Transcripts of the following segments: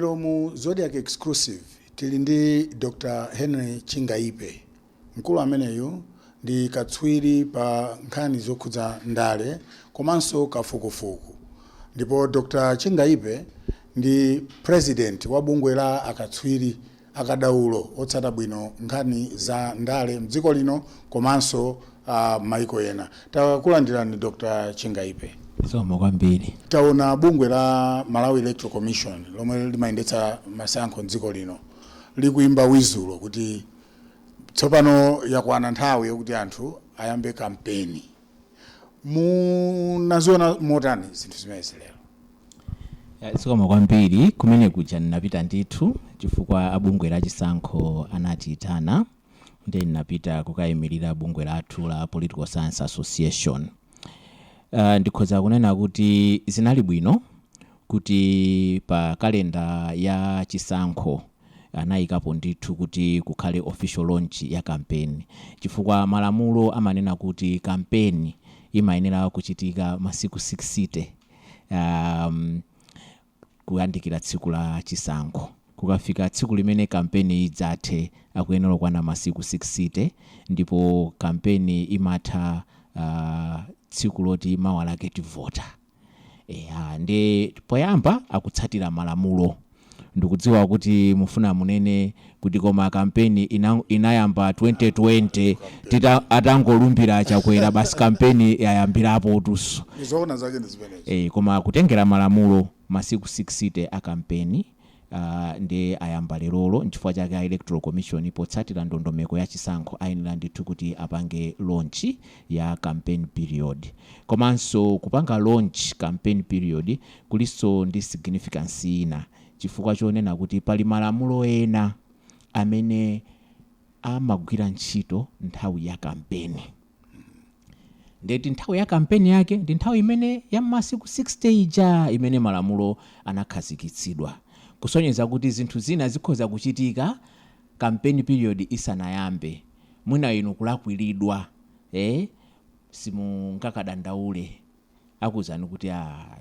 lero mu Zodiac Exclusive tili ndi Dr. Henry Chingaipe. Mkulu ameneyu ndi katswiri pa nkhani zokhudza ndale komanso kafukufuku. Ndipo Dr. Chingaipe ndi president wa bungwe la akatswiri akadaulo otsata bwino nkhani za ndale mdziko lino komanso maiko ena. Takulandirani Dr. Chingaipe. Zikomo kwambiri. Taona bungwe la Malawi Electoral Commission lomwe limayendetsa masankho mdziko lino likuimba wizulo kuti tsopano yakwana nthawi yokuti anthu ayambe kampeni. Munaziona motani zinthu zimenezi lero? Zikomo kwambiri kumene kuja ninapita ndithu chifukwa abungwe la chisankho anatiyitana ndi ninapita kukayimirira bungwe lathu la Political Science Association. Ndikhoza kunena kuti zinali bwino kuti pa kalenda ya chisankho anayikapo ndithu kuti kukhale official launch ya campaign, chifukwa malamulo amanena kuti campaign imayenera kuchitika masiku 60 kuyandikira tsiku la chisankho. Kukafika tsiku limene campaign idzathe akuyenera kwana masiku 60 ndipo campaign imatha tsiku loti mawa lake tivota. Ndi poyamba akutsatira malamulo. Ndikudziwa kuti mufuna munene kuti koma campaign inayamba 2020 atangolumbira chakwera basi campaign yayambirapo tuso. Izoona zake ndizipeleza. Koma kutengera malamulo masiku 60 a campaign ndi ayamba lerolo nchifukwa chake Electoral Commission potsatira ndondomeko ya chisankho ayenera ndithu kuti apange launch ya campaign period. Komanso kupanga launch campaign period kuliso ndi significance ina chifukwa chonena kuti pali malamulo ena amene amagwira ntchito nthawi ya campaign. Ndeti nthawi ya campaign yake ndi nthawi imene ya masiku 60 ija imene malamulo anakhazikitsidwa. Kusonyeza kuti zinthu zina zikhoza kuchitika campaign period isanayambe. Mwina inu kulakwiridwa simungakadandaule akuzani kuti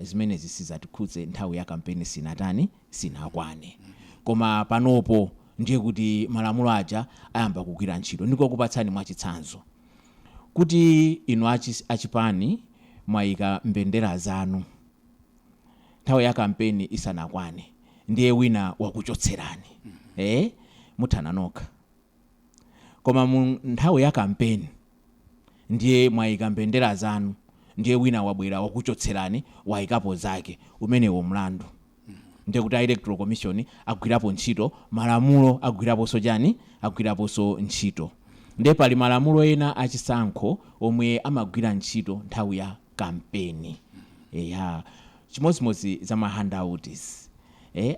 zimene zisizatikhudze nthawi ya campaign sinakwane. Koma panopo ndiye kuti malamulo aja ayamba kugwira ntchito. Ndiko kupatsani mwachitsanzo kuti inu achipani mwayika mbendera zanu nthawi ya campaign isanakwane, ndiye wina wakuchotserani muthana nokha. Koma mu nthawi ya campaign ndiye mwayika mbendera zanu, ndiye wina wabwera wakuchotserani wayikapo zake, umenewo mlandu. Ndiye kuti Electoral Commission agwirapo ntchito, malamulo agwirapo sojani, agwirapo so ntchito. Ndiye pali malamulo ena achisankho omwe amagwira ntchito nthawi ya campaign. Chimodzimodzi za ma handouts.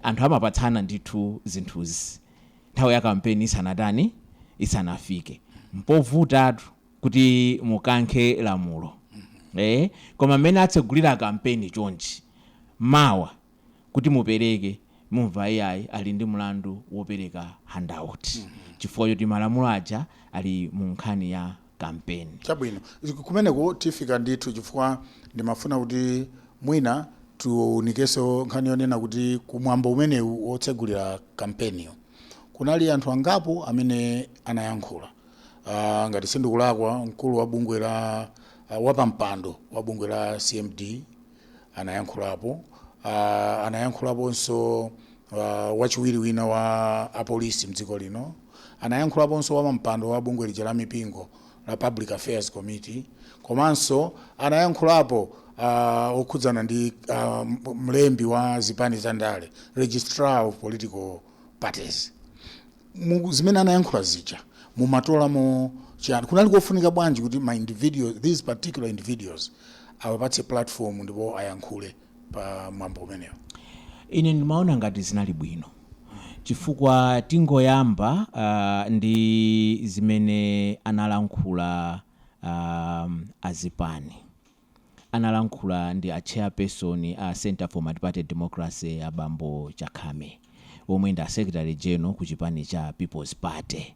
Anthu amapatsana ndithu zinthuzi nthawi ya campaign isanafike. Mpovutatu kuti mukankhe lamulo. Koma mmene atsegulira campaign chonchi mawa kuti mupereke mumva iyayi ali ndi mlandu wopereka handout. Chifukwa choti malamulo aja ali mu nkhani ya campaign. Chabwino. Kumeneko tifika ndithu chifukwa ndimafuna kuti mwina tuonikeso nkhani yonena kuti kumwambo umene wotsegulira campaign kunali anthu angapo amene anayankhula. Ngati sindikulakwa mkulu wa bungwe la wapampando wa bungwe la CMD anayankhulapo. Anayankhulaponso wachiwiri wina wa apolisi mdziko lino. Anayankhulaponso wapampando wa bungwe lija la mipingo la Public Affairs Committee. Komanso anayankhulapo okhudzana ndi mlembi wa zipani za ndale, Registrar of Political Parties. Zimene anayankhula zija mumatolamo chani kunali kofunika bwanji kuti these particular individuals awapatse platform ndipo ayankhule pa mwambo umenewo? Ine ndimaona ngati zinali bwino chifukwa tingoyamba ndi zimene analankhula azipani. Analankhula ndi a chairperson a Center for Multi-Party Democracy Abambo Chakame, omwe ndi secretary general ku chipani cha People's Party.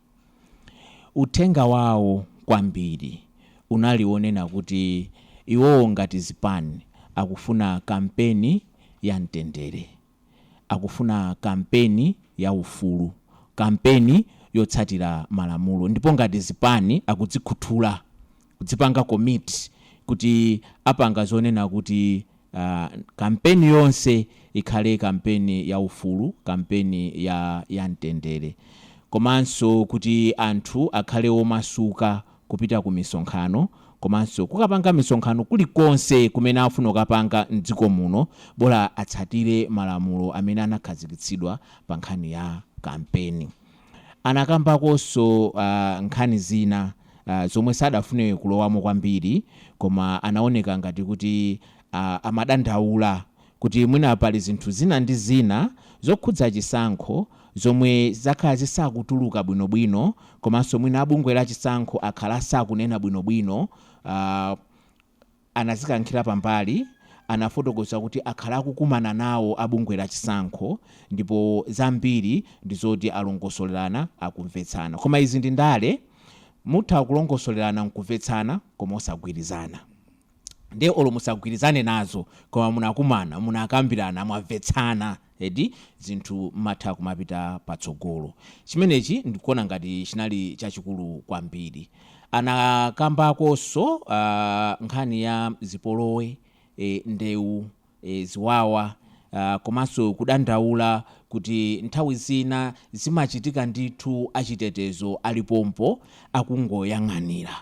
Uthenga wawo kwambiri unalionena kuti iwo ngati zipani akufuna kampeni ya mtendere, akufuna kampeni ya ufulu, kampeni yotsatira malamulo, ndipo ngati zipani akudzikhuthula kudzipanga komiti kuti apanga zonena kuti kampeni yonse ikhale kampeni ya ufulu, kampeni ya mtendere, komanso kuti anthu akhale omasuka kupita ku misonkhano, komanso kukapanga misonkhano kulikonse kumene afuna kukapanga mdziko muno bora atsatire malamulo amene anakhazikitsidwa pa nkhani ya kampeni. Anakambakonso nkhani zina zomwe sadafune kulowamo kwambiri, koma anaoneka ngati kuti amadandaula kuti mwina pali zinthu zina ndi zina zokhudza chisankho zomwe zakhala zisakutuluka bwinobwino, komanso mwina abungwe la chisankho akhala sakunena bwinobwino. Anazikankhira pambali, anafotokoza kuti akhala akukumana nawo abungwe la chisankho, ndipo zambiri ndizoti alongosolerana akumvetsana, koma izi ndi ndale mutha kulongosolerana nkumvetsana koma osagwirizana. Ndiye olo musagwirizane nazo koma munakumana munakambirana mwamvetsana edi zinthu matha kumapita patsogolo. Chimenechi ndikuona ngati chinali chachikulu kwambiri. Anakambakonso nkhani ya zipolowe, ndewu, ziwawa, komanso kudandaula kuti nthawi zina zimachitika ndithu achitetezo alipompo akungoyang'anira.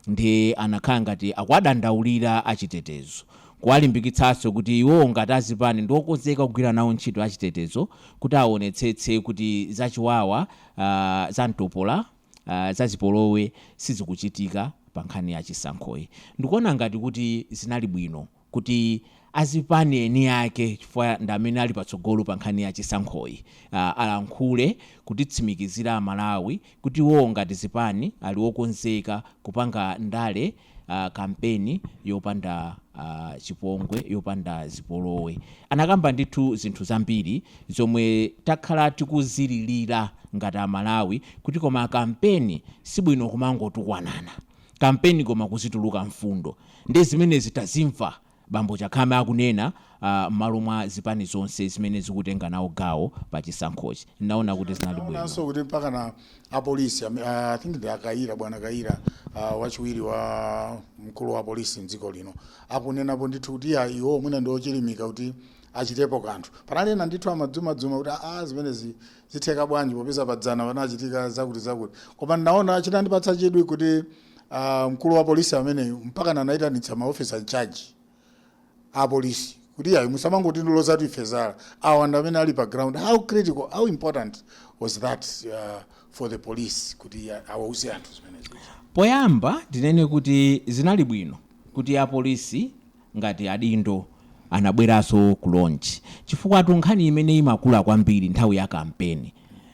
Ndi anakhala ngati akwadandaulira achitetezo, kuwalimbikitsanso kuti iwo ngati azipani ndiokonzeka kugwira nawo ntchito achitetezo kuti aonetsetse kuti zachiwawa, za mtopola, za zipolowe sizikuchitika pa nkhani ya chisankhoyi. Ndikuona ngati kuti zinali bwino kuti azipani eni yake chifukwa ndamene ali patsogolo pa nkhani ya chisankhoyi alankhule kutitsimikizira Malawi kuti wo ngati zipani ali wokonzeka kupanga ndale kampeni yopanda chipongwe, yopanda zipolowe. Anakamba ndithu zinthu zambiri zomwe takhala tikuzililira ngati Malawi kuti koma kampeni sibwino kumangotukwanana, kampeni koma kuzituluka mfundo. Ndi zimene zitazimva Bambo Chakhama akunena m'malo mwa zipani zonse zimene zikutenga nawo gawo pa chisankhochi. Naona kuti zinali bwino. Naso kuti mpaka na apolisi, I think ndi Kaira, bwana Kaira, wachiwiri wa mkulu wa polisi mdziko lino, akunenapo ndithu kuti iwo mwina ndi ochilimika kuti achitepo kanthu. Panalena ndithu amadzumadzuma kuti zimene zitheka bwanji popeza padzana panachitika zakuti. Koma naona chinandipatsa chidwi kuti mkulu wa polisi amene mpaka anayitanitsa maofisa in charge apolisi kuti musamangoti ndilozatu ifezala awanda amene ali pa ground. How critical, how important was that for the police kuti awauze anthu zimenezi? Poyamba ndinene kuti zinali bwino kuti apolisi ngati adindo anabweraso ku launch, chifukwa nkhani imene imakula kwambiri nthawi ya kampeni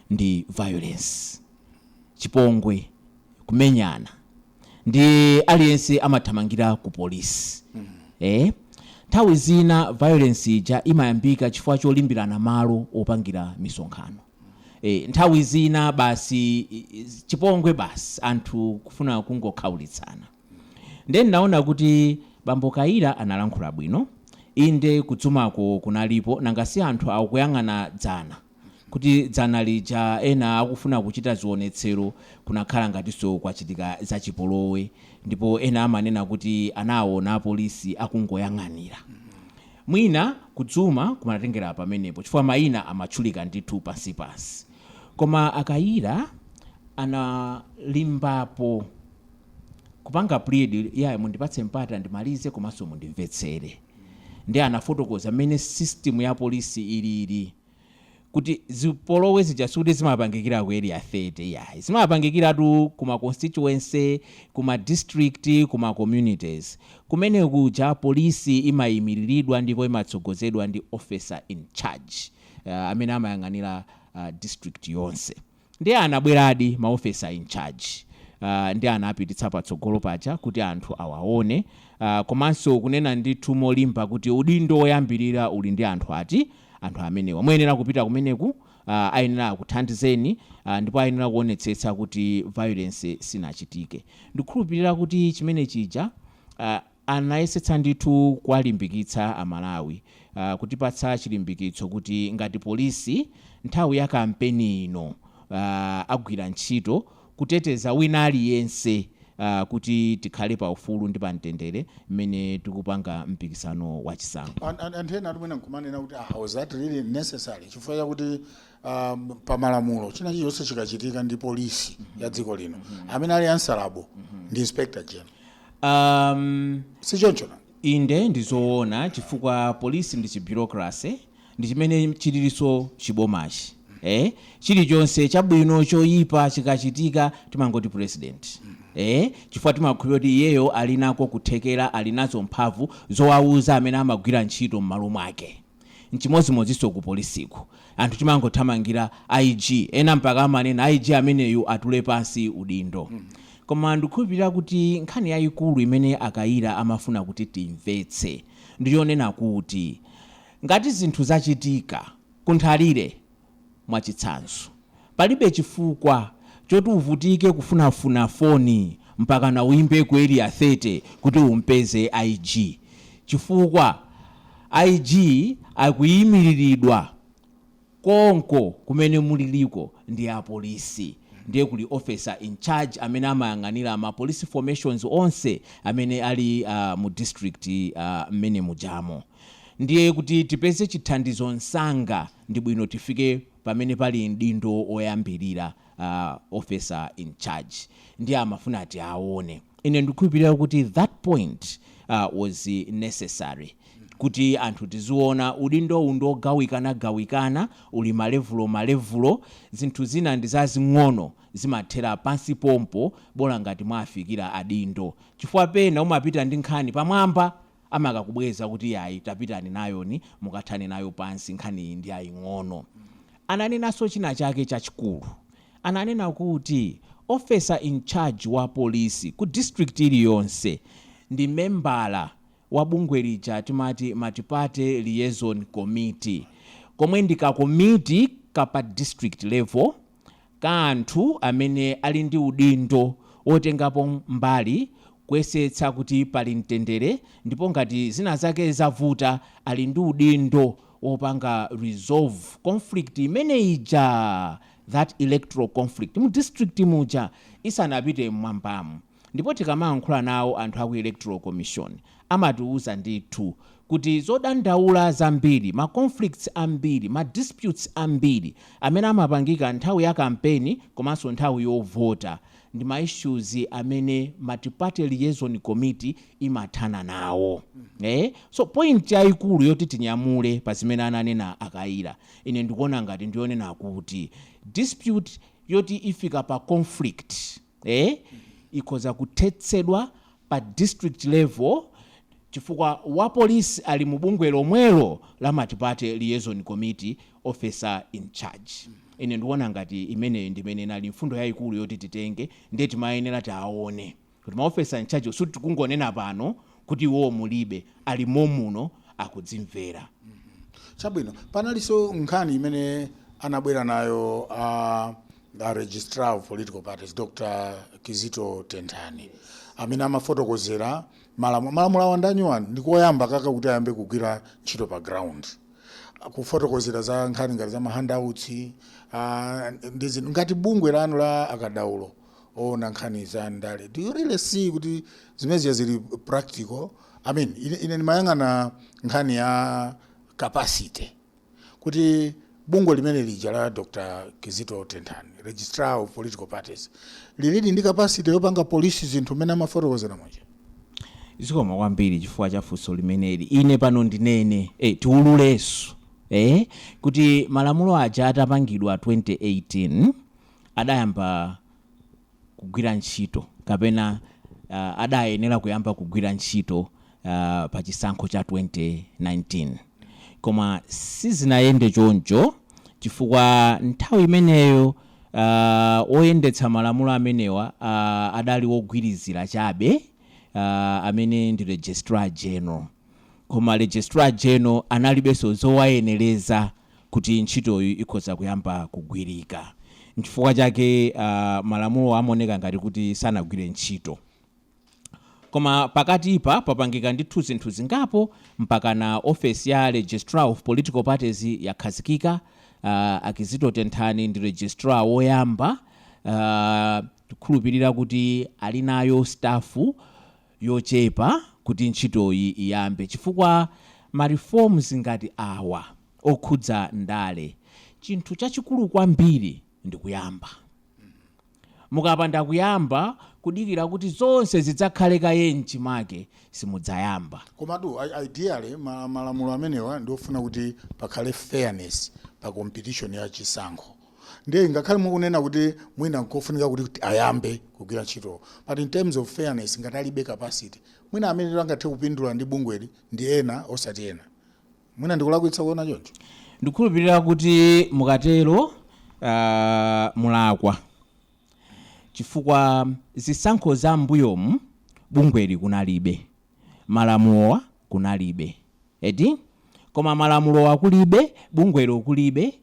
ndi violence, chipongwe, kumenyana, ndi aliyense amathamangira ku polisi. Nthawi zina violence ija imayambika chifukwa cholimbirana malo opangira misonkhano. Nthawi zina basi chipongwe basi anthu kufuna kungokhaulitsana. Ndiye naona kuti Bambo Kaira analankhula bwino, inde kudzumako kunalipo nangasi anthu akuyang'ana dzana kuti dzana lija ena akufuna kuchita zionetsero kunakhala ngatinso kwachitika za chipolowe, ndipo ena amanena kuti anaona polisi akungoyang'anira. Mwina kudzuma kumatengera pamenepo chifukwa mayina amatchulika ndithu pansi. Koma Akaira analimbapo kupanga plead ya mundipatse mpata ndimalize komanso mundimvetsere. Ndi anafotokoza mene system ya polisi ili kuti zipolowe zijasuti zimapangikira ku area 30 yayi, zimapangikira tu kuma constituency, kuma district, kuma communities. Kumene kuja polisi imayimiriridwa ndipo imatsogozedwa ndi officer in charge amene amayang'anira district yonse. Ndi anabweradi ma officer in charge ndi anapititsa patsogolo pacha kuti anthu awaone, komanso kunena ndithu molimba kuti udindo woyambirira uli ndi anthu ati anthu amene wamwenera kupita kumeneku ayenera kuthandizeni ndipo ayenera kuonetsetsa kuti violence sinachitike. Ndikukhulupirira kuti chimene chija anayesetsa ndithu kuwalimbikitsa Amalawi kutipatsa chilimbikitso kuti ngati polisi nthawi ya kampeni ino agwira ntchito kuteteza wina aliyense kuti tikhale pa ufulu ndi pa mtendere mmene tikupanga mpikisano wa chisankho. Anthu ena atumwena nkumanena kuti was that really necessary chifukwa chakuti pa malamulo china chilichonse chikachitika ndi polisi ya dziko lino amene ali answerable ndi inspector general. Sichoncho inde ndizoona chifukwa polisi ndi chibureaucracy ndi chimene chililinso chibomachi. Chilichonse chabwino choyipa chikachitika timangoti president. Chifukwa timakhulupirira kuti iyeyo ali nako kuthekera, ali nazo mphamvu zowauza amene amagwira ntchito m'malo mwake. Nchimodzimodzinso ku polisiku anthu timangothamangira IG, ena mpaka amanena IG ameneyu atule pansi udindo. Koma ndikukhulupirira kuti nkhani yayikulu imene akayira amafuna kuti timvetse ndiyonena kuti ngati zinthu zachitika kunthalire mwachitsanzo palibe chifukwa choti uvutike kufunafuna foni mpaka na uimbe ku area 30 kuti umpeze IG, chifukwa IG akuyimiriridwa konko kumene muliliko ndi apolisi, ndiye kuli officer in charge amene amayang'anira ma police formations onse amene ali mu district mmene mujamo. Ndiye kuti tipeze chithandizo msanga ndi bwino tifike pamene pali mdindo oyambirira officer in charge ndiye amafuna ati aone. Ine ndikukhulupirira kuti that point was necessary kuti anthu tiziona udindo undogawikana uli malevulo zinthu zina ndi zazing'ono zimathera pansi pompo bola ngati mwafikira adindo, chifukwa pena umapita ndi nkhani pamwamba amakakubweza kuti yayi tapitani nayoni mukathane nayo pansi nkhani ndi aying'ono. Ananenaso china chake chachikulu, ananena kuti officer in charge wa polisi ku district iliyonse ndi membala wa bungwe lija timati multi-party liaison committee, komwe ndika committee kapa district level ka anthu amene ali ndi udindo otengapo mbali kuyesetsa kuti pali mtendere, ndipo ngati zina zake zavuta ali ndi udindo opanga resolve conflict imene ija, that electoral conflict mu district muja isanapite mwambamu. Ndipo tikamayankhula nawo anthu aku electoral commission amatiuza ndithu kuti zodandaula zambiri, ma conflicts ambiri, ma disputes ambiri amene amapangika nthawi ya kampeni komanso nthawi yovota ndi ma issues amene multi-party liaison committee imathana nawo. So point yayikulu yoti tinyamule pa zimene ananena akayira, ine ndikuona ngati ndionena kuti dispute yoti ifika pa conflict ikhoza kuthetsedwa pa district level chifukwa wa police ali mu bungwe lomwelo la multi-party liaison committee officer in charge. Ine ndikuona ngati imene ndimene nali mfundo yayikulu yoti titenge ndiye timayenera tiaone kuti ma officer in charge suti tikungonena pano kuti iwo mulibe ali momuno akudzimvera. Chabwino panaliso nkhani imene anabwera nayo the registrar of political parties Dr. Kizito Tentani amene amafotokozera malamulo awandanywa ndikoyamba kaka kuti ayambe kugwira ntchito pa ground, kufotokozera za nkhani ngati za handouts ndizi ngati bungwe lanu la akadaulo ona nkhani za ndale. Do you really see kuti zimezi zili practical? I mean ine nimayang'ana nkhani ya capacity kuti bungwe limene lija la Dr. Kizito Tentani registrar of political parties lili ndi capacity yopanga polisi zinthu mene amafotokozera moja. Zikoma kwambiri chifukwa cha funso limeneli. Ine pano ndinene tiululeso kuti malamulo aja atapangidwa 2018 adayamba kugwira ntchito kapena adayenera kuyamba kugwira ntchito pa chisankho cha 2019, koma sizinayende choncho chifukwa nthawi imeneyo oyendetsa malamulo amenewa adali wogwirizira chabe amene ndi registrar general, koma registrar general analibenso zowayenereza kuti ntchitoyo ikhoza kuyamba kugwirika. Nchifukwa chake malamulo amaoneka ngati kuti sanagwire ntchito. koma pakatipa papangika ndithu zinthu zingapo mpaka na office ya registrar of political parties yakhazikika. Akizito Tenthani ndi registrar woyamba. Tikhulupirira kuti ali nayo stafu yochepa kuti ntchitoyi iyambe, chifukwa ma reforms ngati awa okhudza ndale chinthu chachikulu kwambiri ndi kuyamba. Mukapanda kuyamba kudikira kuti zonse zidzakhale kayenji make simudzayamba. Komatu ideally malamulo amenewa ndiofuna kuti pakhale fairness pa competition ya chisankho. Ndiye ngakhale mukunena kuti mwina nkofunika kuti ayambe kugwira ntchito, but in terms of fairness ngati alibe capacity mwina amene angathe kupindula ndi bungweli ndi ena osati ena. Mwina ndikulakwitsa kuona choncho. Ndikhulupirira kuti mukatero mulakwa, chifukwa zisankho za mbuyomu bungweli kunalibe, malamulowa kunalibe, koma malamulowa kulibe, bungweli kulibe,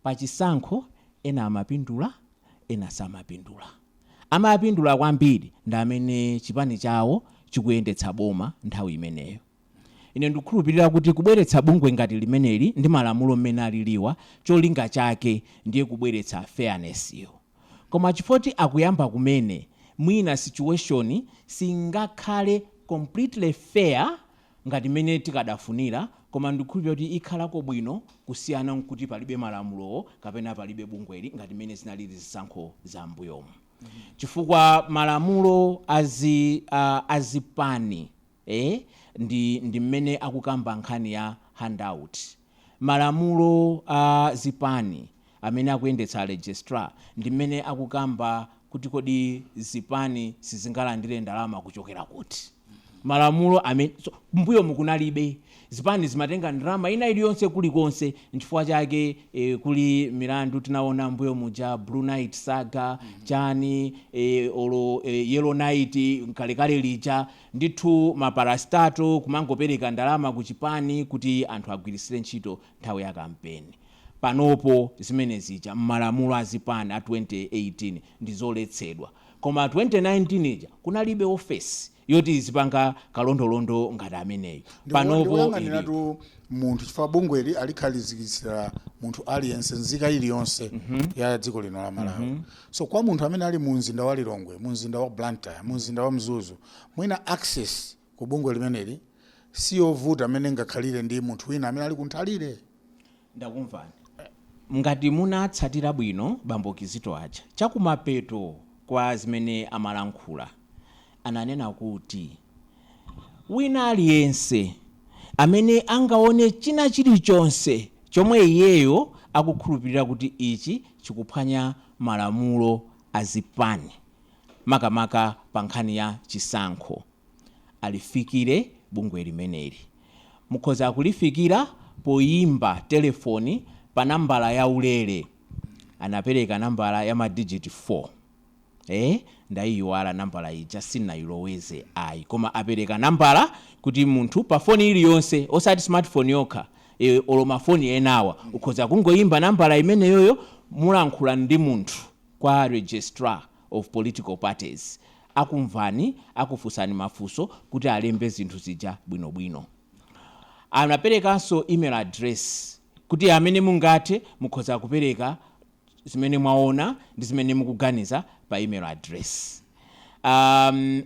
pa chisankho ena amapindula ena samapindula. Amapindula kwambiri ndi amene chipani chawo chikuyendetsa boma nthawi imeneyo. Ine ndikukhulupirira kuti kubweretsa bungwe ngati limeneli ndi malamulo mmene aliliwa cholinga chake ndiye kubweretsa fairness iyo. Koma chifoti akuyamba kumene mwina situation singakhale completely fair ngati mene tikadafunira, koma ndikukhulupirira kuti ikhalako bwino kusiyana nkuti palibe malamulo kapena palibe bungweli ngati mene zinalili zisankho za mbuyomu. Chifukwa malamulo azipani ndi mmene akukamba nkhani ya handout. Malamulo zipani amene akuyendetsa registrar ndi mmene akukamba kuti kodi zipani sizingalandire ndalama kuchokera kuti. Malamulo amene mbuyo mukunalibe, zipani zimatenga ndalama ina iliyonse kulikonse. Nchifukwa chake kuli milandu tinaona mbuyo muja Blue Night Saga chani Yellow Night kalekale lija ndithu maparastato kumangopereka ndalama kuchipani kuti anthu agwirisire ntchito nthawi ya kampeni. Panopo zimene zija malamulo azipani a 2018 ndizoletsedwa, koma 2019 ija kunalibe office yoti izipanga kalondolondo ngati ameneyo. Panopo ili munthu chifukwa bungweli alikhalizikitsira munthu aliyense nzika iliyonse ya dziko lino la Malawi. So kwa munthu amene ali mu mzinda wa Lilongwe, mu mzinda wa Blantyre, mu mzinda wa Mzuzu, mwina access ku bungwe limeneli siyovuta amene ngakhalire ndi munthu wina amene ali kunthalire. Ndakumvani. Ngati munatsatira bwino bambo Kizito aja chakumapeto kwa zimene amalankhula ananena kuti wina aliyense amene angaone china chilichonse chomwe iyeyo akukhulupirira kuti ichi chikuphwanya malamulo azipani makamaka pa nkhani ya chisankho alifikire bungwe limeneli. Mukhoza kulifikira poyimba telefoni pa nambala ya ulere. Anapereka nambala ya madigit 4. Ndayiwala nambala ija sinayiloweze ayi, koma apereka nambala kuti munthu pa foni iliyonse osati smartphone yokha, olo mafoni enawa ukhoza kungoyimba nambala imeneyoyo mulankhula ndi munthu kwa registrar of political parties. Akumvani, akufunsani mafunso kuti alembe zinthu zija bwinobwino. Anaperekanso email address kuti amene mungathe mukhoza kupereka zimene mwaona ndi zimene mukuganiza pa email address.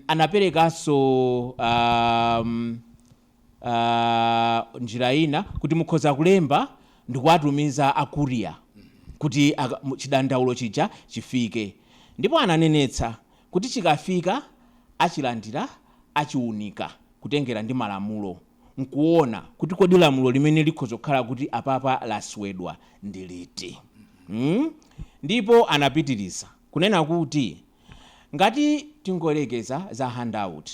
Anaperekanso njira ina kuti mukhoza kulemba ndi kuwatumiza akuria kuti chidandaulo chija chifike. Ndipo ananenetsa kuti chikafika achilandira achiunika kutengera ndi malamulo, nkuona kuti kodi lamulo limene likhoza kukhala kuti apapa laswedwa ndi liti. Ndipo anapitiriza kunena kuti ngati tingolekeza za handout,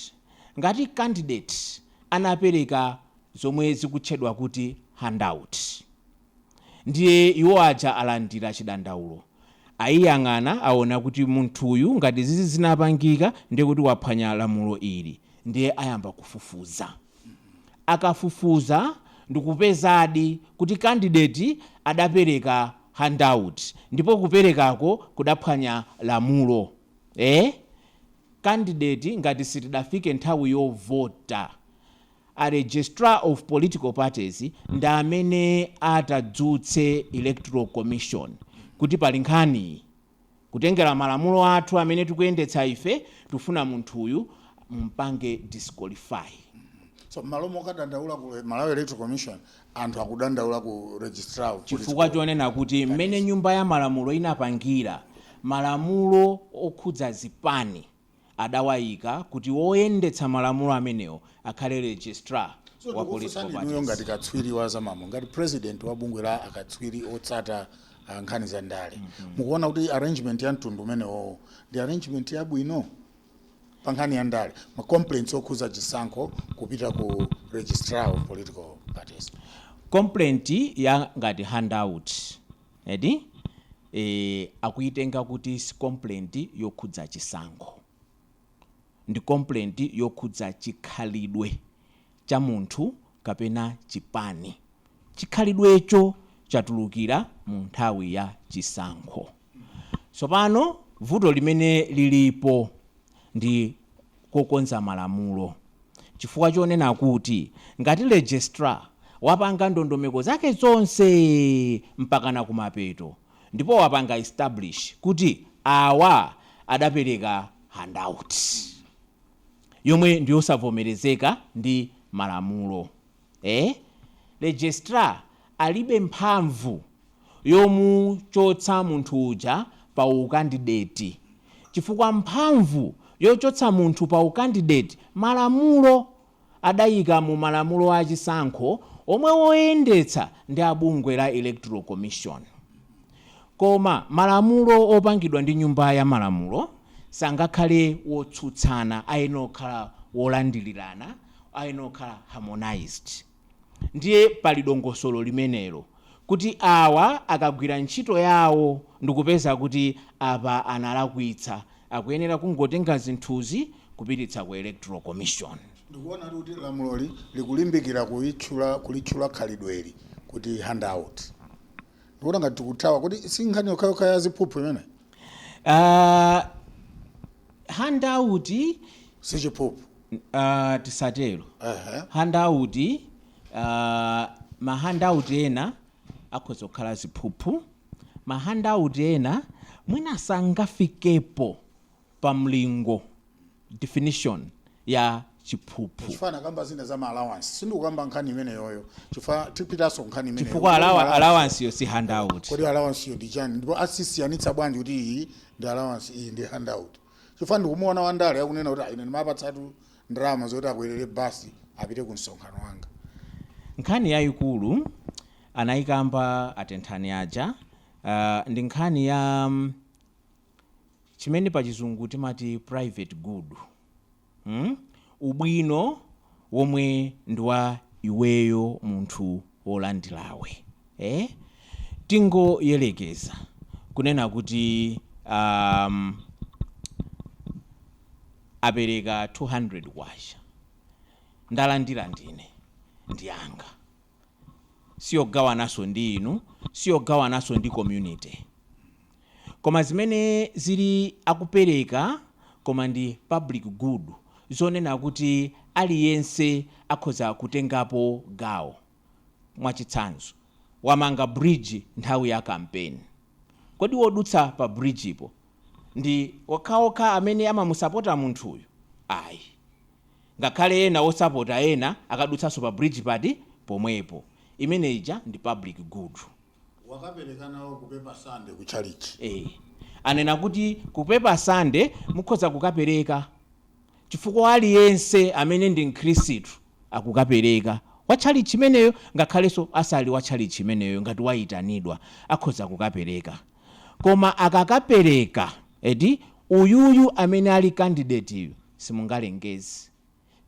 ngati candidate anapereka zomwe zikutchedwa kuti handout, ndiye iwo aja alandira chidandaulo, ayiyang'ana aona kuti munthuyu ngati zizi zinapangika ndiye kuti waphwanya lamulo ili, ndiye ayamba kufufuza. Akafufuza ndikupezadi kuti candidate adapereka handout ndipo kuperekako kudaphwanya lamulo. candidate ngati sitidafike nthawi yovota, a registrar of political parties ndi amene atadzutse electoral commission kuti pali nkhani kutengera malamulo athu amene tikuyendetsa ife tufuna munthuyu mumpange disqualify. So malomo kadandaula ku Malawi Electoral Commission anthu akudandaula ku registrar chifukwa chonena kuti mmene nyumba ya malamulo inapangira malamulo okhudza zipani adawayika kuti woyendetsa malamulo amenewo akhale registrar wa political parties. Ngati katswiri wa zamamu ngati president wa bungwe la akatswiri otsata nkhani za ndale mukuona kuti arrangement ya mtundu umenewo ndi arrangement yabwino pa nkhani ya ndale, ma complaints okhuza chisankho kupita ku registrar of political parties? Complaint ya ngati handout edi akuitenga kuti si complaint yokhudza chisankho, ndi complaint yokhudza chikhalidwe cha munthu kapena chipani. Chikhalidwecho chatulukira mu nthawi ya chisankho. Tsopano vuto limene lilipo ndi kokonza malamulo, chifukwa chonena kuti ngati registrar wapanga ndondomeko zake zonse mpaka na kumapeto ndipo wapanga establish kuti awa adapereka handout yomwe ndiyosavomerezeka ndi malamulo, registrar alibe mphamvu yomuchotsa munthu uja pa ukandideti, chifukwa mphamvu yochotsa munthu pa ukandideti malamulo adayika mu malamulo a chisankho omwe woyendetsa ndi abungwe la Electoral Commission. Koma malamulo opangidwa ndi nyumba ya malamulo sangakhale wotsutsana, ayenokhala wolandilirana, ayenokhala harmonized. Ndiye pali dongosolo limenelo kuti awa akagwira ntchito yawo ndikupeza kuti apa analakwitsa, akuyenera kungotenga zinthuzi kupititsa ku Electoral Commission. Ndikuona kuti lamuloli likulimbikira kulitchula khalidweli kuti handout. Ndikuona ngati tikuthawa kuti sinkhani yokhayoka ya ziphuphu imene handout si chiphuphu tisatero. Handout ma handout ena akhoza kukhala ziphuphu, ma handout ena mwina sangafikepo pa mlingo definition ya chiphuphu. Chifana kamba zina za allowance sindikukamba nkhani imene yoyo, chifukwa tipitaso nkhani imene chifukwa allowance yo si handout. Kodi allowance yo ndi chani? Ndipo asisiyanitsa bwanji kuti iyi ndi allowance, iyi ndi handout? Chifukwa ndikumuona wandale akunena kuti ine ndimapatsatu ndalama zoti akwerere basi apite ku msonkhano wanga. Nkhani yayikulu anayikamba atenthani aja ndi nkhani ya chimene pa chizungu timati private good, ubwino womwe ndi wa iweyo munthu wolandilawe. Tingoyelekeza kunena kuti apereka 200 kwacha ndalandira ndine ndiyanga, siyogawananso ndi inu, siyogawananso ndi community. Koma zimene zili akupereka koma ndi public good, zonena kuti aliyense akhoza kutengapo gawo. Mwachitsanzo, wamanga bridge nthawi ya campaign, kodi wodutsa pa bridge ipo ndi okhaokha amene amamusapota munthuyo? Ayi, ngakhale ena osapota ena akadutsanso pa bridge pati pomwepo. Imeneja ndi public good. Wakapereka nawo kupepa sande ku chalichi. Anena kuti kupepa sande mukhoza kukapereka chifukwa aliyense amene ndi mkhristu akukapereka. Wachali chimeneyo ngakhalenso asali wachali chimeneyo ngati wayitanidwa akhoza kukapereka. Koma akakapereka uyuyu amene ali candidate simungalengeze,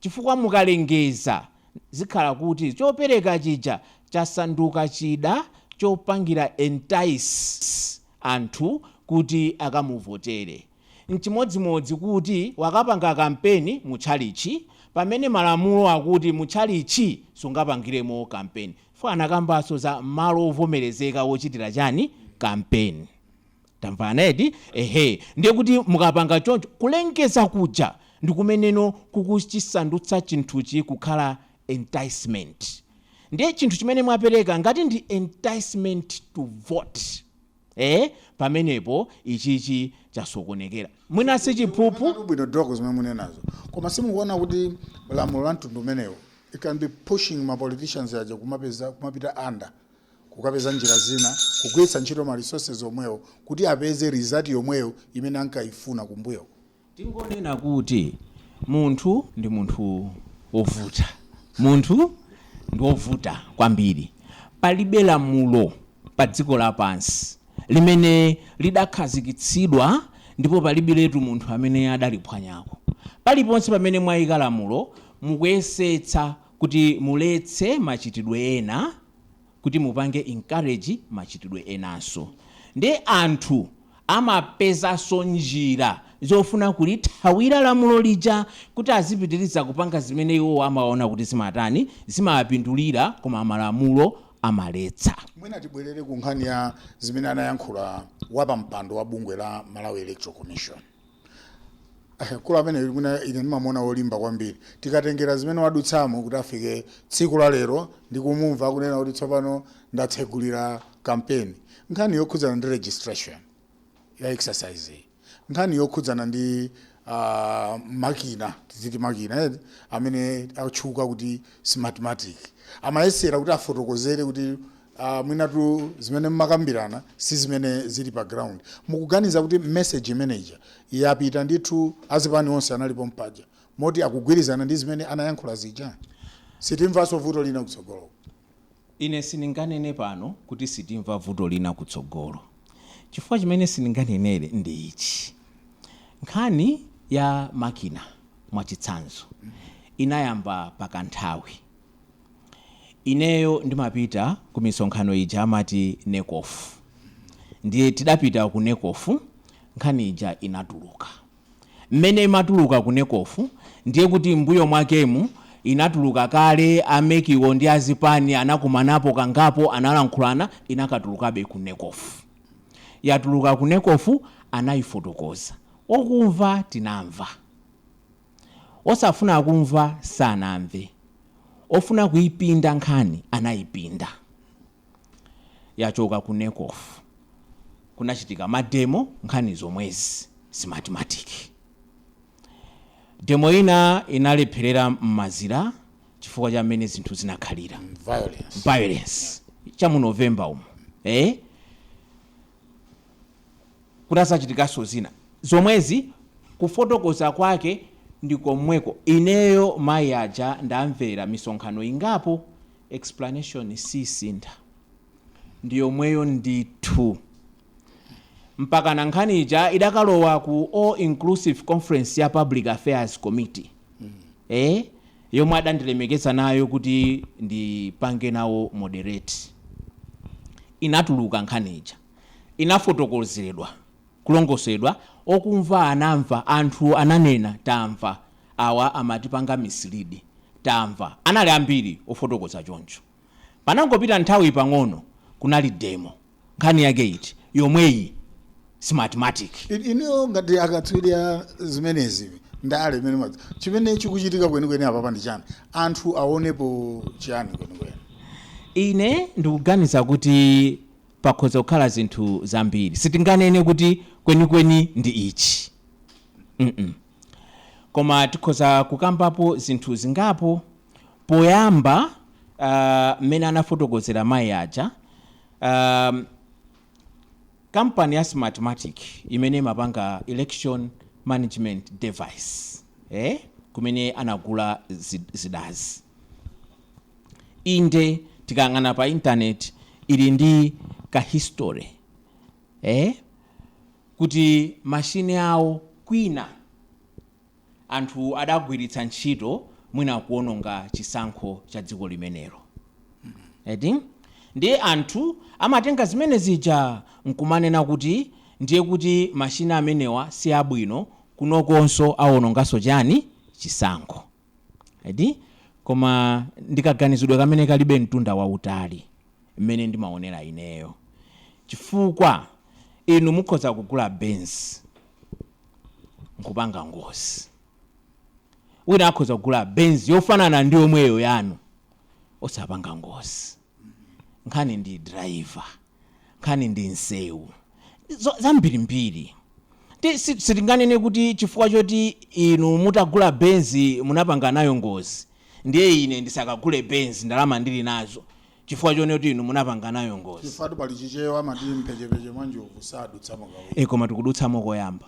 chifukwa mukalengeza zikhala kuti chopereka chija chasanduka chida chopangira entice anthu kuti akamuvotere. Nchimodzimodzi kuti wakapanga kampeni muchalichi pamene malamulo akuti muchalichi sungapangiremo kampeni. Fana kambaso za malo ovomerezeka wochitira chani kampeni. tamvanedi ndiye kuti mukapanga choncho kulengeza kuja ndi kumeneno kukuchisandutsa chinthuchi kukhala enticement. Ndiye chinthu chimene mwapereka ngati ndi enticement to vote pamenepo ichichi chasokonekera mwina sichiphuphu bwino dogo zimene munenazo koma simukuona kuti lamulo la mtundu umenewo it can be pushing ma politicians aja kumapita anda kukapeza njira zina kugwiritsa ntchito ma resources omwewo kuti apeze result yomweyo imene ankaifuna kumbuyo. Tingonena kuti munthu ndi munthu wovuta, munthu ndi wovuta kwambiri. Palibe lamulo pa dziko lapansi limene lidakhazikitsidwa ndipo palibiretu munthu amene adaliphwanyako. Paliponse pamene mwayika lamulo mukuyesetsa kuti muletse machitidwe ena kuti mupange encourage machitidwe enanso. Ndi anthu amapezanso njira zofuna kulithawira lamulo lija kuti azipitiriza kupanga zimene iwo amaona kuti zimatani zimapindulira koma malamulo amaletsa. Mwina tibwerere ku nkhani ya zimene anayankhula wapa mpando wa bungwe la Malawi Electoral Commission. Kula amene ine ndimamona olimba kwambiri tikatengera zimene wadutsamo kuti afike tsiku la lero ndi kumumva kunena kuti tsopano ndatsegulira campaign. Nkhani yokhudzana ndi registration ya exercise, nkhani yokhudzana ndi makina tiziti makina amene atchuka kuti smartmatic amayesera kuti afotokozere kuti mwinatu zimene mmakambirana si zimene zili pa ground. Mukuganiza kuti message manager yapita ndithu azipani onse analipo mpaja moti akugwirizana ndi zimene anayankhula zija? Sitimvaso vuto lina kutsogolo. Ine sininganene pano kuti sitimva vuto lina kutsogolo. Chifukwa chimene sininganenere ndi ichi. Nkhani ya makina mwachitsanzo inayamba pakanthawi. Ineyo ndimapita ku misonkhano ija amati nekofu. Ndiye tidapita ku nekofu, nkhani ija inatuluka. Mmene imatuluka ku nekofu ndiye kuti mbuyo mwakemu inatuluka kale amekiwo ndi azipani anakumanapo kangapo analankhulana inakatulukabe ku nekofu. Yatuluka ku nekofu anayifotokoza. Okumva tinamva. Osafuna kumva sanamve. Ofuna kuipinda nkhani anayipinda. Yachoka ku nekofu. Kunachitika mademo nkhani zomwezi smartmatic. Demo ina inalepherera mmazira chifukwa cha mmene zinthu zinakhalira. Violence. Cha mu November umo. Kunasachitika zina. Zomwezi kufotokoza kwake ndikomweko ineyo mayi aja ndamvera misonkhano ingapo explanation si sintha. Ndiyo mweyo ndithu. Mpaka na nkhani ija idakalowa ku All Inclusive Conference ya Public Affairs Committee. Yomwe adandilemekeza nayo kuti ndipange nawo moderate. Inatuluka nkhani ija. Inafotokozeredwa. Kulongosedwa okumva anamva anthu ananena tamva awa amatipanga misilidi tamva anali ambiri ofotokoza choncho. Panangopita nthawi pang'ono kunali demo nkhani yake iti yomweyi smartmatic. Ino ngati akatswirira zimenezi ndale imene madzi chimene chikuchitika kwenikweni apa ndi chani anthu aonepo chani kwenikweni? Ine ndikuganiza kuti pakhoza kukhala zinthu zambiri. Sitinganene kuti kwenikweni ndi ichi. Koma tikhoza kukambapo zinthu zingapo. Poyamba mmene anafotokozera mayi aja kampani ya smartmatic imene imapanga election management device kumene anagula zidazi. Inde tikang'ana pa internet ili ndi ka history kuti mashine awo kwina anthu adagwiritsa ntchito mwina kuononga chisankho cha dziko limenelo. Ndiye anthu amatenga zimene zija nkumanena kuti ndiye kuti mashine amenewa si abwino kunokonso aonongaso chani chisankho. Koma ndikaganizidwe kamene kalibe mtunda wautali mmene ndimaonera ineyo. Chifukwa inu mukhoza kugula Benz nkupanga ngozi, wina akhoza kugula Benz yofanana ndi yomweyo yanu osapanga ngozi. Nkhani ndi driver, nkhani ndi nsewu zambirimbiri. Sitinganene kuti chifukwa choti inu mutagula Benz munapanga nayo ngozi ndiye ine ndisakagule Benz ndalama ndili nazo chifukwa chone kuti inu munapanga nayo ngozi. Chifatu pali chichewa amati mpechepeche mwanjovu sadutsamo kawiri. Koma tikudutsamo koyamba.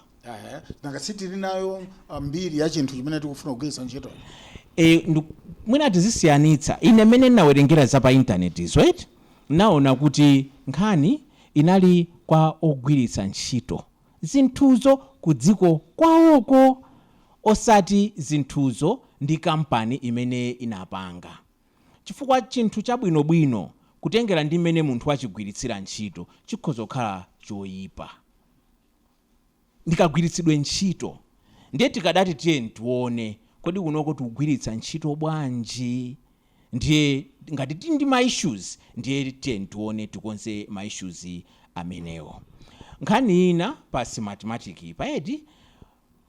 Nanga sitili nayo mbiri ya chinthu chimene tikufuna kugwiritsa ntchito. Mwina tizisiyanitsa. Ine mene nawerengera za pa internet right? Naona kuti nkhani inali kwa ogwiritsa ntchito zinthuzo kudziko kwawoko, osati zinthuzo ndi kampani imene inapanga. Chifukwa chinthu chabwinobwino kutengera ndi mmene munthu achigwiritsira ntchito chikhoza kukhala choyipa. Ndikagwiritsidwe ntchito ndiye tikadati tiye ntione kodi kunoko tikugwiritsa ntchito bwanji, ndiye ngati tili ndi ma issues ndiye tiye ntione tikonze ma issues amenewo. Nkhani ina pa mathematics paedi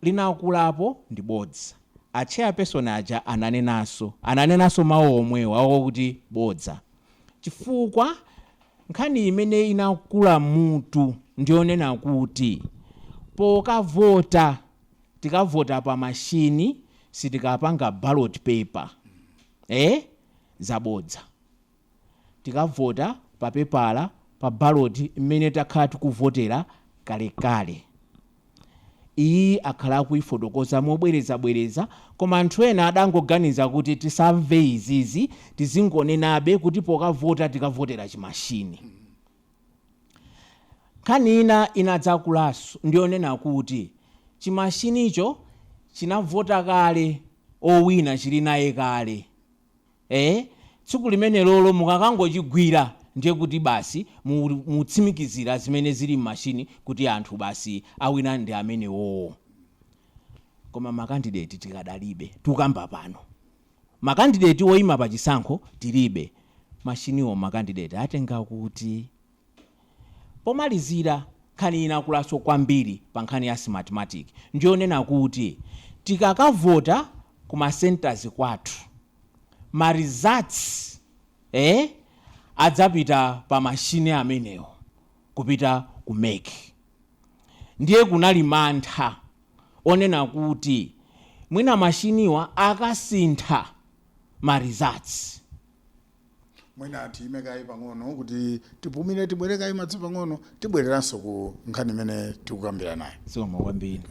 linakulapo ndi bodza. A chairperson aja ananenaso mawu omwewo awo kuti bodza. Chifukwa nkhani imene inakula mutu ndionena kuti pokavota tikavota pa mashini sitikapanga ballot paper zabodza. Tikavota pa pepala pa ballot imene takhala tikuvotera kalekale. Iyi akhala kuifotokoza mobwereza koma anthu ena adangoganiza kuti tisamve izizi tizingonenabe kuti pokavota tikavotera chimashini. Nkhani ina inadzakulaso ndionena kuti chimashinicho chinavota kale owina chili naye kale. Tsiku limene lolo mukakangochigwira ndiye kuti basi mutsimikizira zimene zili mmashini kuti anthu basi awina ndi amene wowo. Koma makandidate tikadalibe tukamba pano. Makandidate woyima pa chisankho tilibe. Mashiniwo makandidate atenga kuti. Pomalizira nkhani inakulaso kwambiri pa nkhani ya mathematics ndionena kuti tikakavota kuma centers kwathu ma results adzapita pa mashini amenewo kupita ku MEC. Ndiye kunali mantha onena kuti mwina mashiniwa akasintha ma results. Mwina atime kai pang'ono kuti tipumire tibwere kai madzi pang'ono tibwereranso ku nkhani imene tikukambira nayo. Soma kwambiri.